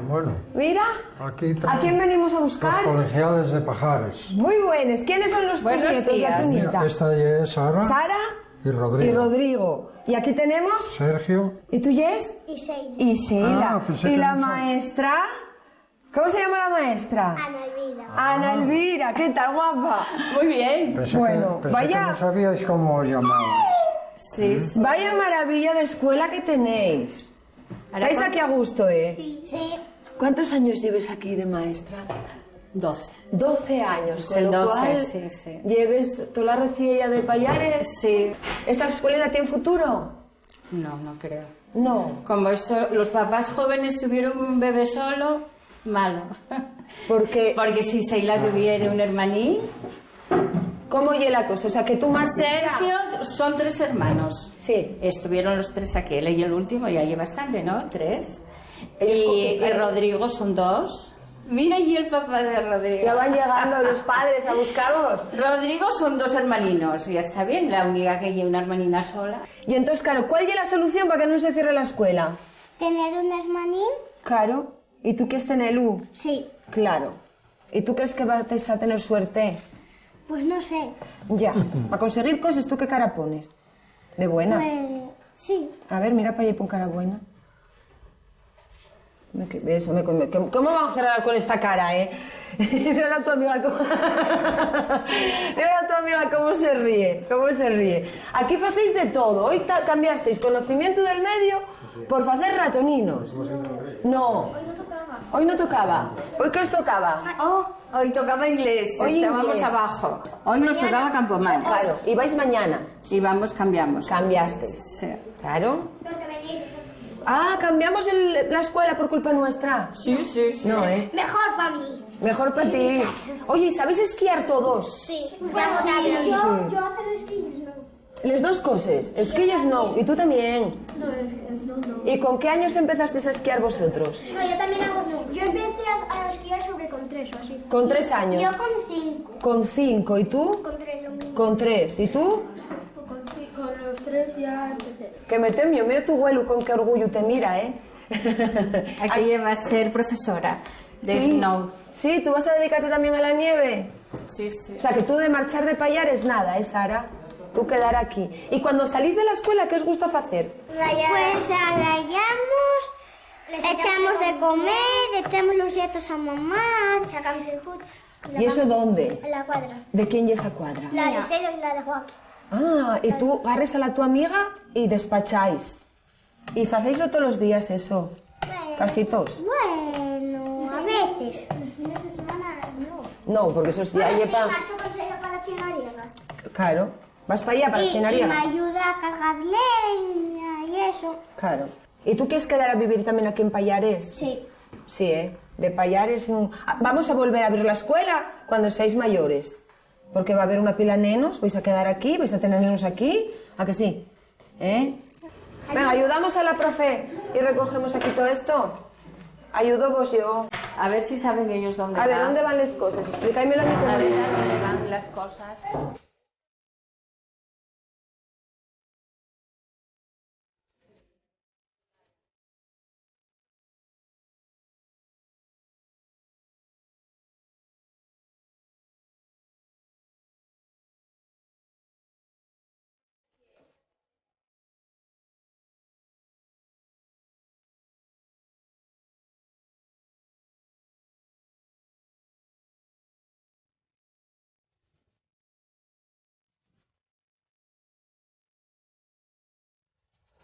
Bueno, mira. aquí ¿A quién venimos a los buscar? colegiales de Pajares. Muy buenos. ¿Quiénes son los Buenos nietos de días. Peñita? Esta es Sara, Sara y Rodrigo. y Rodrigo. Y aquí tenemos... Sergio. ¿Y tú, Jess? Y Sheila. Ah, pensé ¿Y que la no. maestra? ¿Cómo se llama la maestra? Ana Elvira. Ana Elvira. ¿Qué tal, guapa? Muy bien. Pensé Bueno, que vaya... no sabíais cómo os llamabais. Sí. Vaya maravilla de escuela que tenéis. ¿Estáis aquí a gusto, eh? Sí. ¿Cuántos años lleves aquí de maestra? 12. 12 años, con El lo 12, cual sí, sí. lleves toda la reciella de Pallares. Sí. ¿Esta escuela tiene futuro? No, no creo. No. Como esto, los papás jóvenes tuvieron un bebé solo Malo. Porque si Seila tuviera un hermanín... ¿Cómo oye la cosa? O sea, que tú más... Sergio, son 3 hermanos. Sí. Estuvieron los 3 aquí, él y el último, ya lleva bastante, ¿no? 3. Y Rodrigo son 2. Mira allí el papá de Rodrigo. Ya van llegando los padres a buscarlos. Rodrigo son 2 hermaninos, ya está bien, la única que lleva una hermanina sola. Y entonces, claro, ¿cuál es la solución para que no se cierre la escuela? Tener un hermanín. Claro. ¿Y tú quieres tener U? Sí. Claro. ¿Y tú crees que vas a tener suerte? Pues no sé. Ya. Para conseguir cosas, ¿tú qué cara pones? ¿De buena? Pues sí. A ver, mira para allá y pon cara buena. ¿Cómo van a cerrar con esta cara, Mira a tu amiga cómo... Mira a tu amiga cómo se ríe. Aquí hacéis de todo. Hoy cambiasteis conocimiento del medio por hacer ratoninos. No. Hoy no tocaba. ¿Hoy qué os tocaba? Hoy tocaba inglés, Hoy estábamos inglés. Abajo. Hoy nos tocaba Campomanes. Claro, y vais mañana. Y cambiamos. Cambiasteis. Sí. Claro. ¿Cambiamos la escuela por culpa nuestra? Sí. No, Mejor para mí. Mejor para ti. Oye, ¿sabéis esquiar todos? Sí. Yo hacer esquí, no. Les 2 cosas. Esquilles no. Y tú también. No, no. ¿Y con qué años empezasteis a esquiar vosotros? No, yo también hago no. Yo empecé a esquiar con 3 o así. Con 3 años. Yo con 5. Con 5. ¿Y tú? Con 3 lo mismo. Con 3. ¿Y tú? Con los 3 ya empecé. Que me temio. Mira tu abuelo con qué orgullo te mira, Aquí lleva a ser profesora de snow. Sí, ¿tú vas a dedicarte también a la nieve? Sí. O sea, que tú de marchar de Payares nada, Sara? Tú quedar aquí. ¿Y cuando salís de la escuela, qué os gusta hacer? Pues rayamos, echamos de comer, echamos los nietos a mamá, sacamos el fucho. ¿Y eso dónde? En la cuadra. ¿De quién es esa cuadra? La de Cero y la de Joaquín. Y tú agarres a la tu amiga y despacháis. ¿Y hacéislo todos los días eso? Casi todos. Bueno, a veces. Los fines de semana no. No, porque eso ya lleva... marcho con Seila para la chinariega. Claro. ¿Vas para allá, para la Y chinariega? me ayuda a cargar leña y eso. Claro. ¿Y tú quieres quedar a vivir también aquí en Payares? Sí. Sí, de Payares no... Vamos a volver a abrir la escuela cuando seáis mayores. Porque va a haber una pila de nenos, vais a quedar aquí, vais a tener nenos aquí. ¿A que sí? Venga, ayudamos a la profe y recogemos aquí todo esto. Ayudo vos yo. A ver si saben ellos dónde van. A ver, ¿dónde van las cosas? Explícamelo a mí A ver, también. ¿a dónde van las cosas?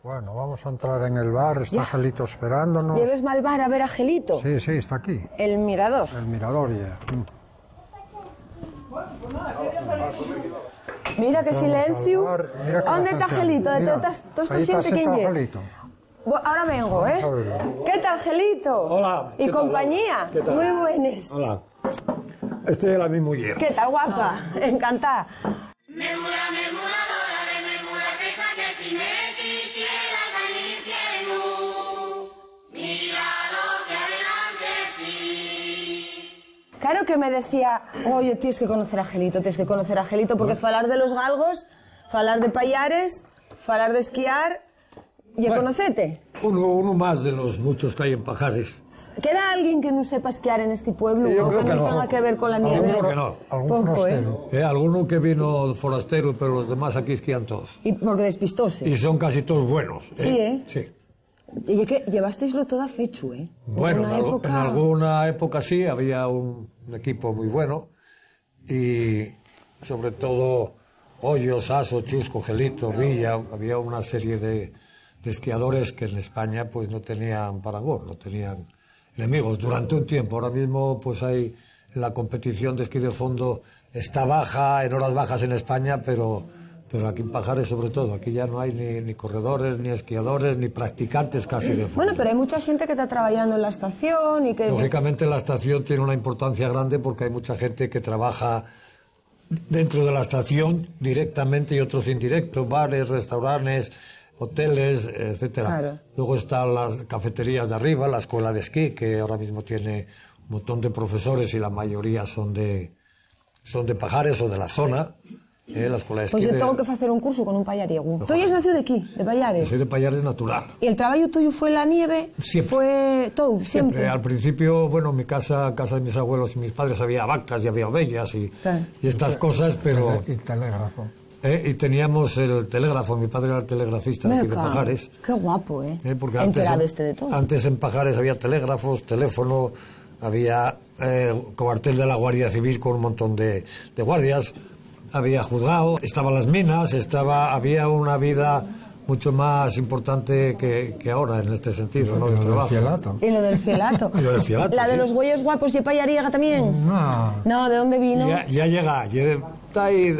Bueno, vamos a entrar en el bar, está Ya. Gelito esperándonos. ¿Lleves mal bar a ver a Gelito? Sí, está aquí. El mirador. El mirador ya. Mira qué Entramos silencio. al bar, mira qué ¿Dónde está atención. Gelito? Mira, Toda esta ahí está gente, ¿quién sentado llega? Gelito. Ahora vengo, Vamos a verlo. ¿Qué tal, Gelito? Hola. ¿Y ¿qué tal? compañía? ¿Qué tal? Muy buenas. Hola. Este es la mi mujer. ¿Qué tal, guapa? Encantada. Memura, memuradora de memura, pesa que si me quisiera al infierno, mira lo que adelante sí. Claro que me decía, oye, tienes que conocer a Gelito, porque falar de los galgos, falar de Payares, falar de esquiar, y Bueno. conocete. Uno más de los muchos que hay en Pajares. ¿Queda alguien que no sepa esquiar en este pueblo? Yo ¿O creo que que no no. tenga que ver con la nieve? Alguno que no. Poco, Alguno que vino forastero, pero los demás aquí esquían todos. Y porque despistóse. Y son casi todos buenos. Sí, Sí. Y es que llevasteislo todo a fecho, Bueno, En una época... en alguna época sí, había un equipo muy bueno. Y sobre todo Hoyos, Aso, Chusco, Gelito, Villa, había una serie de esquiadores que en España pues no tenían parangón, no tenían enemigos durante un tiempo. Ahora mismo pues hay la competición de esquí de fondo está baja, en horas bajas en España, pero Pero aquí en Pajares sobre todo, aquí ya no hay ni corredores, ni esquiadores, ni practicantes casi de fútbol. Bueno, pero hay mucha gente que está trabajando en la estación y que... Lógicamente la estación tiene una importancia grande porque hay mucha gente que trabaja dentro de la estación directamente y otros indirectos, bares, restaurantes, hoteles, etcétera. Claro. Luego están las cafeterías de arriba, la escuela de esquí, que ahora mismo tiene un montón de profesores y la mayoría son de Pajares o de la zona. La escuela de esquí. Pues yo tengo que hacer un curso con un payariego. ¿Tú has nacido de aquí, de Pallares? Yo soy de Pallares natural. ¿Y el trabajo tuyo fue en la nieve? Siempre. ¿Fue todo? ¿Siempre? Al principio, bueno, en mi casa de mis abuelos y mis padres había vacas y había ovejas y estas cosas, pero... Y telégrafo. Y teníamos el telégrafo, mi padre era el telegrafista de aquí de Pajares. Qué guapo, ¿eh? Porque de todo. Antes en Pajares había telégrafos, teléfono, había cuartel de la Guardia Civil con un montón de guardias, había juzgado, estaban las minas, había una vida mucho más importante que ahora en este sentido, ¿no? Lo del fielato. Y lo del fielato. Y lo del fielato, ¿La de sí. los güeyos guapos y payariega también? No. No, ¿de dónde vino? Ya llega, está ahí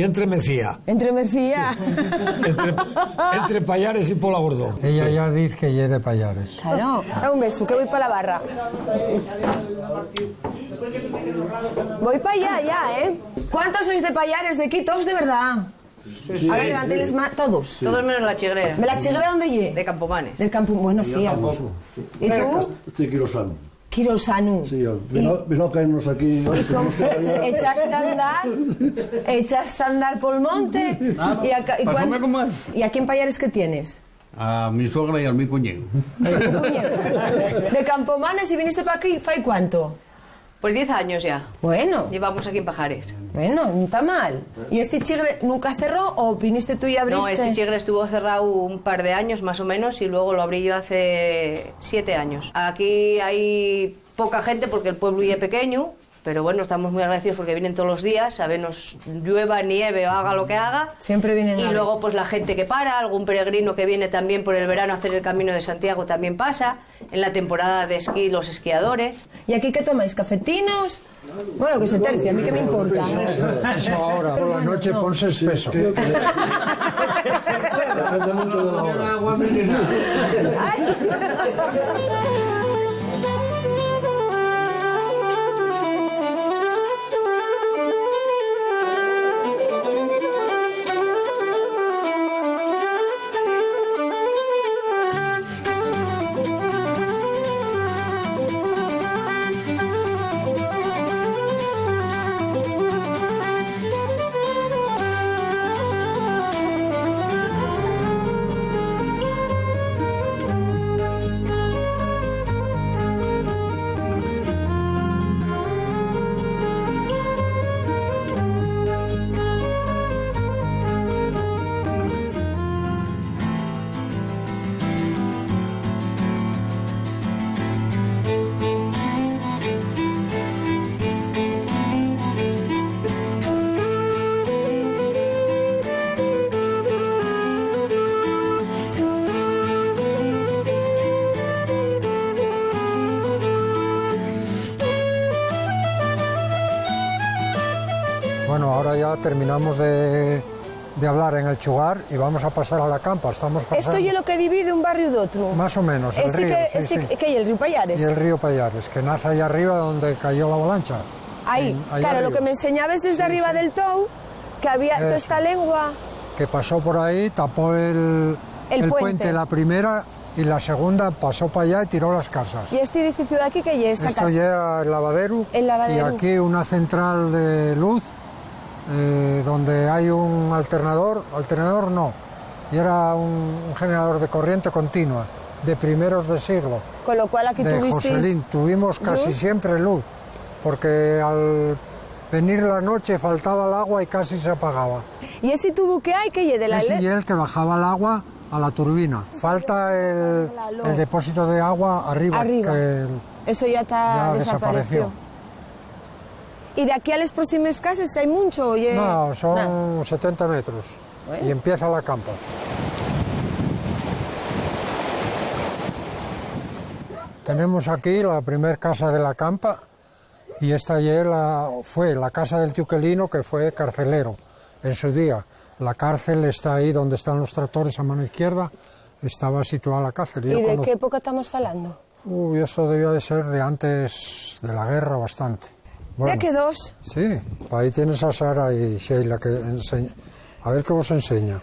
entre Mecía. Entre Mecía. Entre Pallares y Pola Gordón. Ella ya dice que es de Pallares. Claro. Un beso, que voy para la barra. Voy para allá ya, ¿eh? ¿Cuántos sois de Pallares, de aquí? ¿Todos de verdad? Sí. A ver, levantéis más. ¿Todos? Todos menos la Chigrera. ¿De la Chigrera dónde llegué? De Campomanes. Del campo... Bueno, fía. ¿Y tú? Estoy Quirosano. Quirosano. Sí, vino a caernos aquí. Echaste a andar por el monte. ¿Y aquí en Pallares qué tienes? A mi suegra y a mi cuñado. De Campomanes y viniste para aquí, ¿fai cuánto? Pues 10 años ya. Bueno. Llevamos aquí en Pajares. Bueno, no está mal. ¿Y este chigre nunca cerró o viniste tú y abriste? No, este chigre estuvo cerrado un par de años más o menos y luego lo abrí yo hace 7 años. Aquí hay poca gente porque el pueblo ya es pequeño, pero bueno, estamos muy agradecidos porque vienen todos los días, a ver, nos llueva, nieve o haga lo que haga. Siempre vienen. Y luego pues la gente que para, algún peregrino que viene también por el verano a hacer el Camino de Santiago también pasa. En la temporada de esquí, los esquiadores. ¿Y aquí qué tomáis? ¿Cafetinos? Bueno, que se tercia, a mí qué me importa. Eso ahora, por la noche ponse espeso. Depende mucho de la hora. Bueno, ahora ya terminamos de hablar en el Chugar y vamos a pasar a la campa. Estamos pasando... ¿Esto es lo que divide un barrio de otro? Más o menos, el río, sí. ¿Qué hay, el río Pallares? Y el río Pallares, que nace ahí arriba donde cayó la avalancha. Ahí, claro, arriba. lo que me enseñabas desde arriba del Tou, que había toda esta lengua... Que pasó por ahí, tapó el puente la primera y la segunda pasó para allá y tiró las casas. ¿Y este edificio de aquí qué es? Esto ya era el lavadero. El lavadero. Y aquí una central de luz, donde hay un alternador no, y era un generador de corriente continua, de primeros de siglo. Con lo cual aquí de tuvisteis... Joselín, tuvimos casi siempre luz, porque al venir la noche faltaba el agua y casi se apagaba. ¿Y ese tubo que hay que de la Ese y el que bajaba el agua a la turbina. Falta el depósito de agua arriba. Que eso ya desapareció. ¿Y de aquí a las próximas casas hay mucho? Oye? No, son 70 metros. Bueno. Y empieza la campa. Tenemos aquí la primera casa de la campa y esta fue la casa del Tiuquelino, que fue carcelero en su día. La cárcel está ahí donde están los tractores a mano izquierda, estaba situada la cárcel. ¿Y de qué época estamos hablando? Uy, esto debía de ser de antes de la guerra bastante. Bueno, Ya que dos. sí, ahí tienes a Sara y Sheila que enseña. A ver qué os enseña.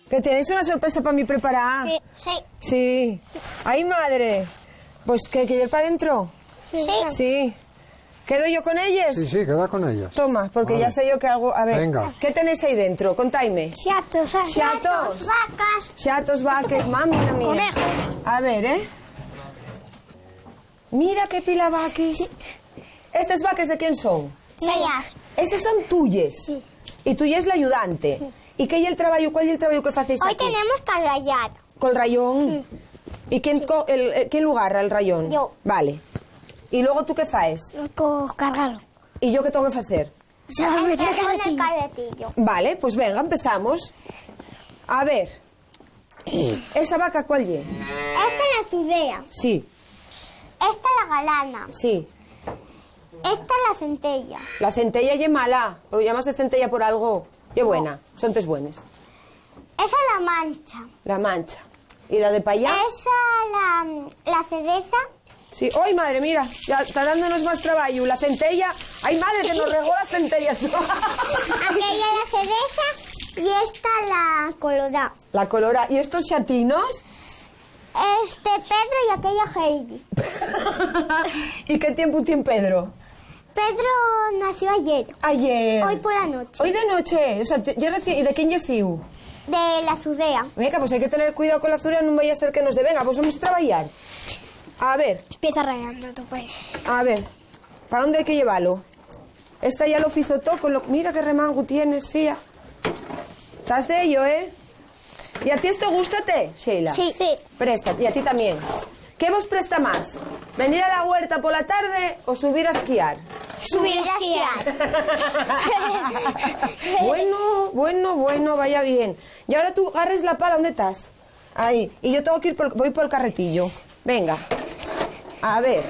¿Que tenéis una sorpresa para mí preparada? Sí. Sí. ¡Ay, madre! Pues, ¿qué? ¿Que ir para adentro? Sí. Sí. ¿Quedo yo con ellas? Sí, queda con ellas. Toma, porque Vale. ya sé yo que algo... A ver, Venga. ¿qué tenéis ahí dentro? Contaime. Xatos, vacas, Xatos, vaques, mamina mía. conejos. A ver, ¿eh? Mira qué pila vaques. ¿Estas vaques de quién son? Mías. Estas son tuyas. Sí. Y tuya es la ayudante. ¿Y qué es el trabajo? ¿Cuál es el trabajo que hacéis Hoy aquí? tenemos que rayar. Col rayón. ¿Y quién, quién lo agarra el rayón? Yo. Vale. ¿Y luego tú qué faes? Cargarlo. ¿Y yo qué tengo que hacer? Meter el carretillo. Vale, pues venga, empezamos. A ver. ¿Esa vaca cuál es? Esta es la sudea. Sí, Esta es la galana. sí. Esta es la centella. La centella es mala. ¿Lo llamas de centella por algo? Y buena. Son tres buenas. Esa es la mancha. La mancha. ¿Y la de payá? Esa la cereza. Sí. ¡Ay, madre, mira! Ya está dándonos más trabajo. La centella... ¡Ay, madre, que nos regó la centella! Aquella la cereza y esta la colorada. La colora. ¿Y estos chatinos? Pedro y aquella Heidi. ¿Y qué tiempo tiene Pedro? Pedro nació ayer. Ayer. Hoy por la noche. Hoy de noche. O sea, ¿y de quién es fiu? De la sudea. Venga, pues hay que tener cuidado con la azúcar, no vaya a ser que nos devenga. Pues vamos a trabajar. A ver, Empieza rayando tu país. a ver. ¿Para dónde hay que llevarlo? Esta ya lo hizo todo con lo... Mira qué remango tienes, fía. Estás de ello, ¿eh? ¿Y a ti esto gústate, Sheila? Sí. Presta, y a ti también. ¿Qué vos presta más? ¿Venir a la huerta por la tarde o subir a esquiar? Subir a esquiar. Bueno, vaya bien. Y ahora tú agarres la pala, ¿dónde estás? Ahí. Y yo tengo que ir voy por el carretillo. Venga. A ver.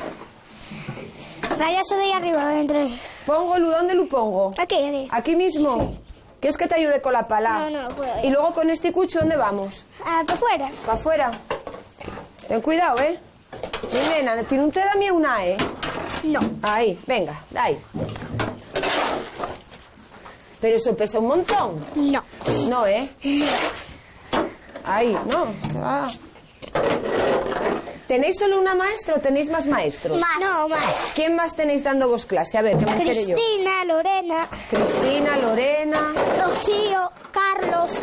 Raya eso de ahí arriba, entre. Póngolo, ¿dónde lo pongo? Aquí. ¿Aquí mismo? ¿Quieres que te ayude con la pala? No, puedo ir. Y luego con este cucho, ¿dónde vamos? Para afuera. ¿Para afuera? Ten cuidado, ¿eh? Mi nena, ¿tiene usted a mí una, No. Ahí, venga, ahí. Pero eso pesa un montón. No. No, ¿eh? Ahí, no. Ah. ¿Tenéis solo una maestra o tenéis más maestros? No, más. ¿Quién más tenéis dando vos clase? A ver, que me entere yo. Cristina, Lorena, Cristina, Lorena... Rocío, Carlos.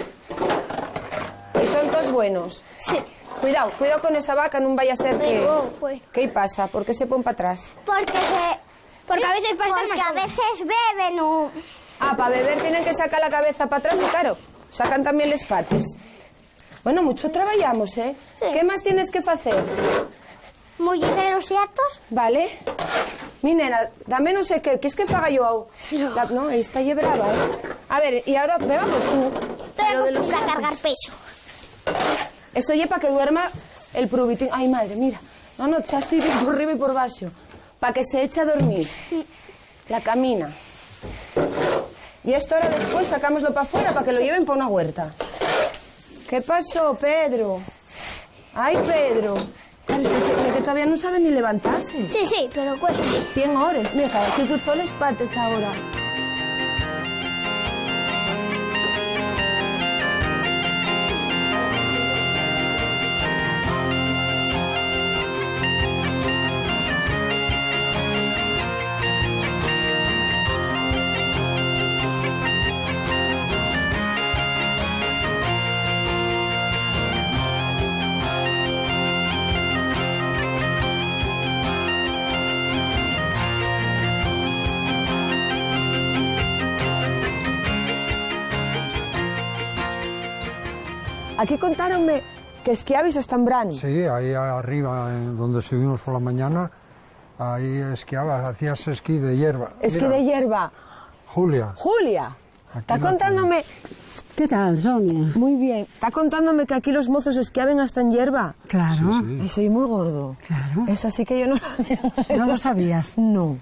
Y son todos buenos. Sí. Cuidado con esa vaca, no vaya a ser que... Pero, pues. ¿Qué pasa? ¿Por qué se pone para atrás? Porque a veces pasan más. Porque a veces beben o... Ah, para beber tienen que sacar la cabeza para atrás y claro, sacan también los pates. Bueno, mucho trabajamos, ¿eh? Sí. ¿Qué más tienes que hacer? Mullir los ciertos. Vale. Mi nena, dame no sé qué, ¿qué es que faga yo? No, esta ya brava, ¿eh? A ver, y ahora, vamos tú. Estoy acostumbrada a cargar peso. Eso ya para que duerma el prubitín. Ay, madre, mira. No, echaste por arriba y por abajo. Para que se eche a dormir. La camina. Y esto ahora después sacámoslo para afuera para que lo lleven para una huerta. ¿Qué pasó, Pedro? Ay, Pedro. Claro, es que todavía no sabe ni levantarse. Sí, pero cuesta. 100 horas. Mira, aquí cruzó los pates ahora. Aquí contáronme que esquiabais hasta en verano. Sí, ahí arriba, donde estuvimos por la mañana, ahí esquiaba, hacías esquí de hierba. Esquí Mira, de hierba. Julia. Julia, Aquí está la contándome ¿Qué tal, Sonia? Muy bien. Está contándome que aquí los mozos esquiaban hasta en hierba. Claro. Sí, sí. Soy muy gordo. Claro. Es así que yo no lo había. ¿No lo sabías? No.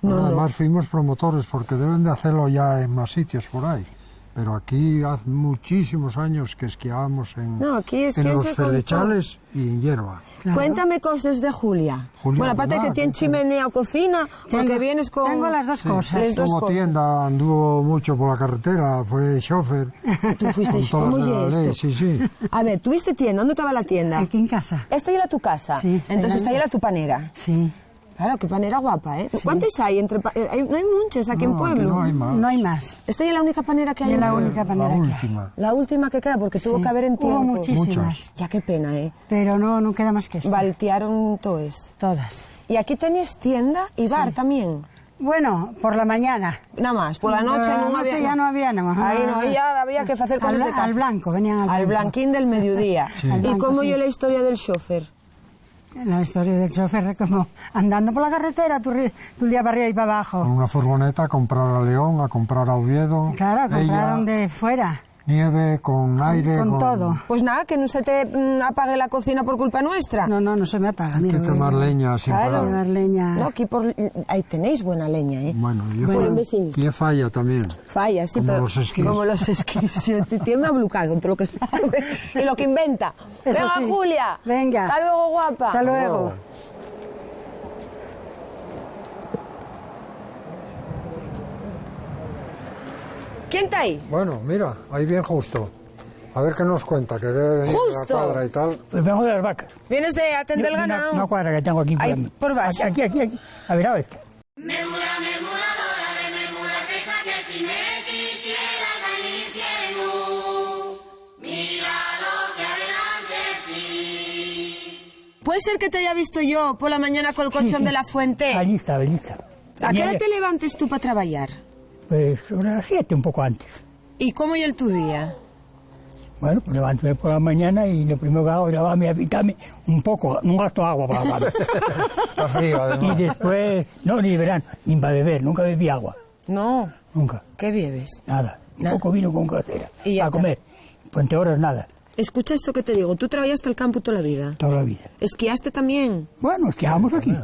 Además fuimos promotores porque deben de hacerlo ya en más sitios por ahí. Pero aquí hace muchísimos años que esquiábamos en los Felechales y en hierba. Claro. Cuéntame cosas de Julia. Bueno, aparte de que tiene chimenea o cocina, porque vienes con... Tengo las dos cosas. Las dos Tuvo cosas. tienda, anduvo mucho por la carretera, fue chofer. Tú fuiste ¿Cómo esto? Sí. A ver, ¿tuviste tienda? ¿Dónde estaba la tienda? Aquí en casa. ¿Esta ya era tu casa? Sí. Entonces esta ya era tu panera. Sí. Claro, qué panera guapa, ¿eh? Sí. ¿Cuántas hay? No hay muchas aquí en Pueblo. No hay más. No hay más. ¿Esta ya es la única panera que hay? Es la única panera que hay. última. La última que queda, porque tuvo que haber en tiempo. Hubo muchísimas. Muchas. Ya qué pena, ¿eh? Pero no queda más que esta. Valtearon todas. Todas. Y aquí tenías tienda y bar también. Bueno, por la mañana. Nada más, por la noche Por la no noche había... ya no había nada más. Ahí no, ahí ya había que hacer cosas de casa. Al blanco, venían al blanco. Al blanquín del mediodía. Sí. Al ¿Y blanco, cómo sí. yo la historia del chofer? La historia del chofer es como andando por la carretera, tú día para arriba y para abajo. Con una furgoneta a comprar a León, a comprar a Oviedo. Claro, compraron Ella, de fuera. nieve, con aire. Con todo. Pues nada, que no se te apague la cocina por culpa nuestra. No se me apaga. Hay que quemar leña sin Claro. parar. Quemar leña. No, aquí ahí tenéis buena leña, ¿eh? Bueno, Bueno, un vecino. y falla también. Falla, sí, Como pero... los esquís. Como los esquís. Tiene una bluca con todo lo que sabe y lo que inventa. Eso Venga, sí. Julia. Venga. Hasta luego, guapa. Hasta luego. ¿Quién está ahí? Bueno, mira, ahí bien justo. A ver qué nos cuenta, que debe venir de la Justo. cuadra y tal. Pues vengo de las vacas. ¿Vienes de atender el ganado? Una cuadra que tengo aquí. Ahí, por vaso. Aquí. A ver, a ver. ¿Puede ser que te haya visto yo por la mañana con el colchón de la fuente? Allí está. ¿A qué hora te levantes tú para trabajar? Pues sobre las 7, un poco antes. ¿Y cómo es tu día? Bueno, pues levanto por la mañana y lo primero que hago es lavarme y afeitarme un poco. No gasto agua para lavarme. Está frío, además. Y después, no, ni de verano, ni para beber. Nunca bebí agua. No. Nunca. ¿Qué bebes? Nada. Un poco vino con casera. Y ya a está. comer. Puente horas, nada. Escucha esto que te digo. Tú trabajaste al campo toda la vida. Toda la vida. ¿Esquiaste también? Bueno, esquiábamos aquí.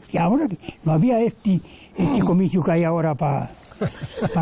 Esquiábamos aquí. No había este comicio que hay ahora para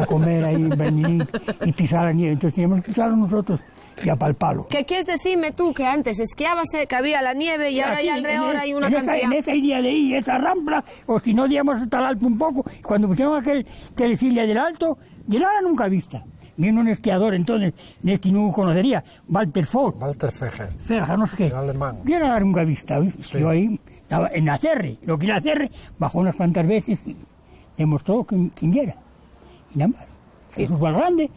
comer ahí en Berlín y pisar la nieve. Entonces teníamos que pisarlo nosotros ya para el palo. ¿Qué quieres decirme tú? Que antes esquiabas, que había la nieve y ahora Aquí, ya alrededor hay una en cantidad... En esa idea de ir, esa rampla, o si no, digamos hasta el alto un poco. Cuando pusieron aquel telefile del alto, de nada nunca vista. Vino un esquiador entonces, en este no conocería, Walter Fock. Walter Feger. Ferja, no sé qué. El alemán. Yo nada nunca vista. Sí. Yo ahí, estaba en la cerre, lo que era la cerre, bajó unas cuantas veces y demostró quién era. Y nada más. Jesús Valgrande,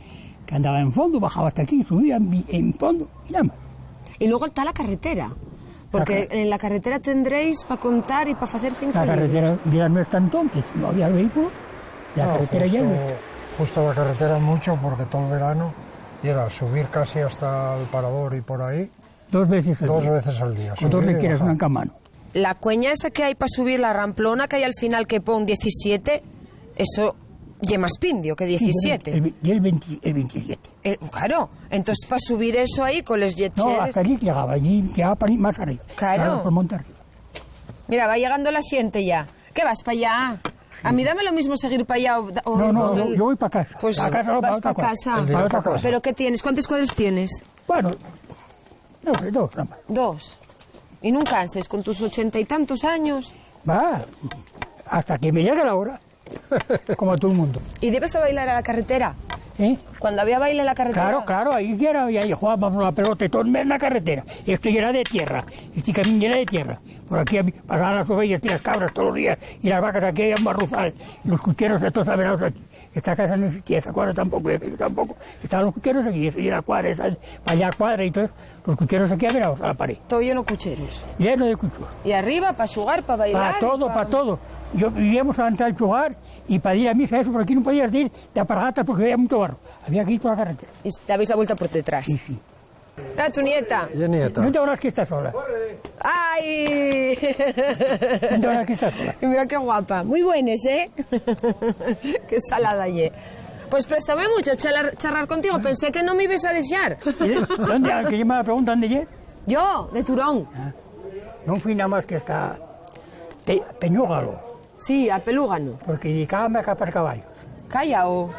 que andaba en fondo, bajaba hasta aquí, subía en fondo y nada más. Y luego está la carretera. Porque en la carretera tendréis para contar y para hacer 5 La carretera libros. ya no está entonces, no había vehículo. La No, carretera ya no. Justo la carretera mucho porque todo el verano y era subir casi hasta el parador y por ahí. 2 veces al día. 2 veces al día. Cuando subir y requieras bajar. una camano. La cueña esa que hay para subir, la ramplona que hay al final que pone 17, eso y más pindio que 17. Y el 27. Claro, entonces para subir eso ahí con los jet No, skis- hasta allí llegaba para ir más arriba. Claro. Por montar arriba. Mira, va llegando la siente ya. ¿Qué vas para allá? A mí dame lo mismo seguir para allá o No, o- yo voy para casa. Pues para casa no, vas para para otra cosa. casa. Para otra cosa. ¿Pero qué tienes? ¿Cuántos cuadros tienes? Bueno, no, pero 2 nada más. 2. ¿Y nunca canses con tus 80 y tantos años? Va, hasta que me llegue la hora. Como a todo el mundo. ¿Y debes a bailar a la carretera? ¿Eh? Cuando había baile en la carretera. Claro, ahí era, y ahí jugábamos la pelota y todo en la carretera. Esto ya era de tierra, este camino era de tierra. Por aquí pasaban las ovejas y las cabras todos los días, y las vacas aquí en Barruzal, y los cucheros estos averados aquí. Esta casa no existía, esa cuadra tampoco, tampoco. Estaban los cucheros aquí, eso ya era cuadra, esa, para allá cuadra y todo, los cucheros aquí averados a la pared. Todo lleno de cucheros. Lleno de cucheros. Y arriba para jugar, para bailar. Para todo. Yo vivíamos a entrar al jugar y para ir a misa, eso, por aquí no podías ir de apargata porque había mucho barro. Había que ir por la carretera. Y te habéis la vuelta por detrás. Sí. Ah, tu nieta. Y nieta. No te habrás que está sola. ¡Ay! No te habrás que está sola. Y mira qué guapa. Muy buenas, ¿eh? Qué salada, ye. Pues préstame mucho charlar contigo. Pensé que no me ibas a desear. ¿Dónde? ¿Que yo me preguntan de ayer? Yo, de Turón. No fui nada más que hasta Peñúgalo. Sí, a Pelúgano. Porque dedicábame a capar caballos. Calla, o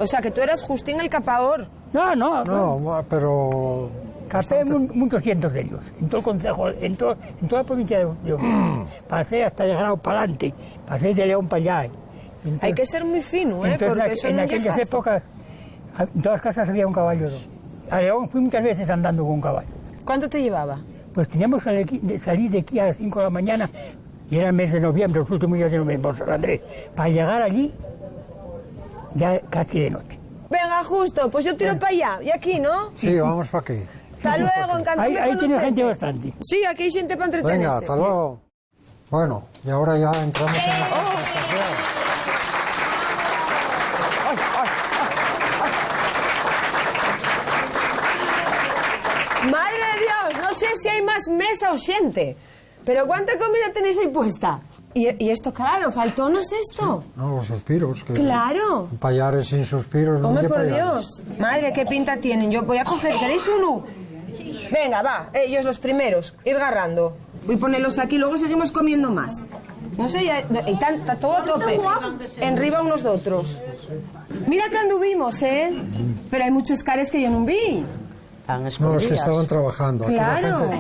sea, que tú eras Justín el capador. No, pero... Capé muchos cientos de ellos, en todo el concejo, en toda la provincia de León. Pasé hasta llegar a Palante, pasé de León para allá. Entonces, hay que ser muy fino, porque eso en no aquellas es fácil. épocas, en todas las casas había un caballo. A León fui muchas veces andando con un caballo. ¿Cuánto te llevaba? Pues teníamos que salir de aquí a las 5 de la mañana, y era el mes de noviembre, los últimos días de noviembre, por San Andrés, para llegar allí ya casi de noche. Venga, justo, pues yo tiro para allá. ¿Y aquí, no? Sí, vamos para aquí. Hasta luego, encantado. Ahí tiene gente bastante. Sí, aquí hay gente para entretenerse. Venga, hasta luego. Bueno, y ahora ya entramos en la conversación. Madre de Dios, no sé si hay más mesa o gente, pero ¿cuánta comida tenéis ahí puesta? Y esto, claro, faltónos esto. No, los suspiros. Que Claro. Payares sin suspiros. no Hombre, hay por payares. Dios. Madre, qué pinta tienen. Yo voy a coger, ¿queréis uno? Venga, va, ellos los primeros, ir agarrando. Voy a ponerlos aquí, luego seguimos comiendo más. No sé, y está todo a tope. Enriba unos de otros. Mira que anduvimos, pero hay muchos cares que yo no vi. No, es que estaban trabajando. Aquí Claro.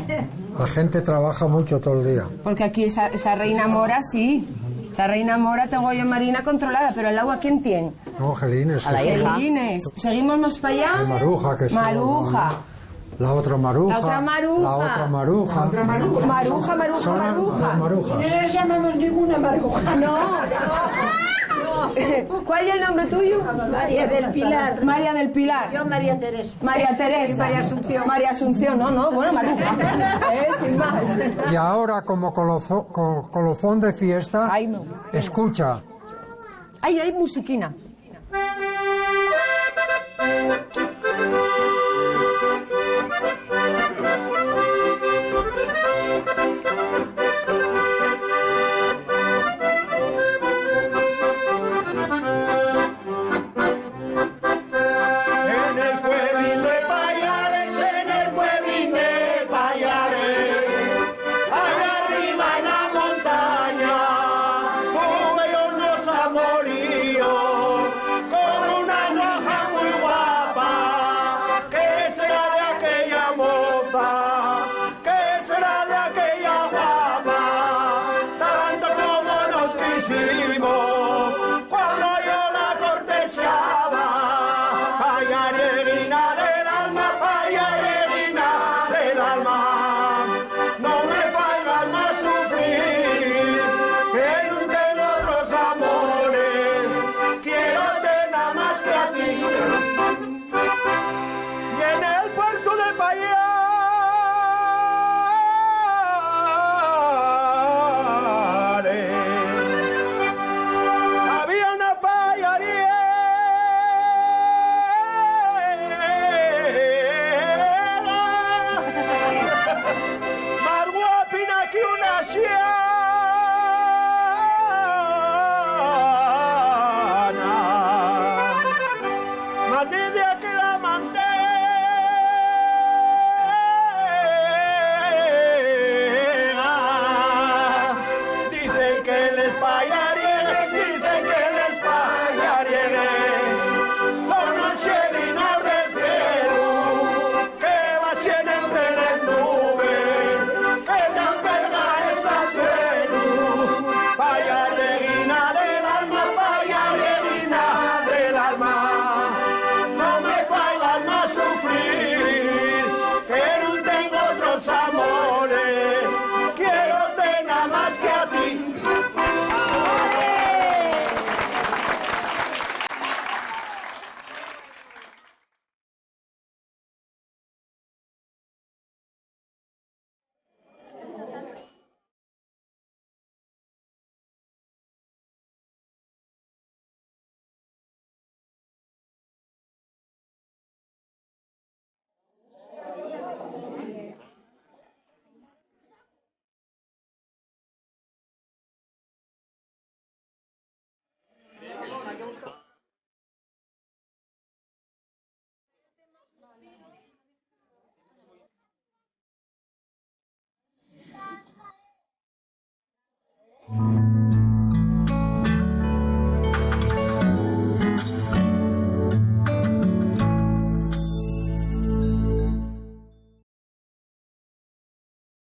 la gente trabaja mucho todo el día. Porque aquí esa reina mora, sí. Esa reina mora tengo yo Marina controlada, pero el agua, ¿quién tiene? No, Gelines. A la hija. Gelines. Seguimos más para allá. Hay Maruja, que es Maruja. La otra Maruja. La otra Maruja. La otra Maruja. Maruja. Son las Marujas. No les llamamos ninguna Maruja. No. ¿Cuál es el nombre tuyo? María del Pilar. María del Pilar. Yo, María Teresa. María Teresa. Y María Asunción. María Asunción, no, bueno, Maruja. Sin más. Y ahora, como colofón de fiesta, Ay, no. escucha. Ay, hay musiquina.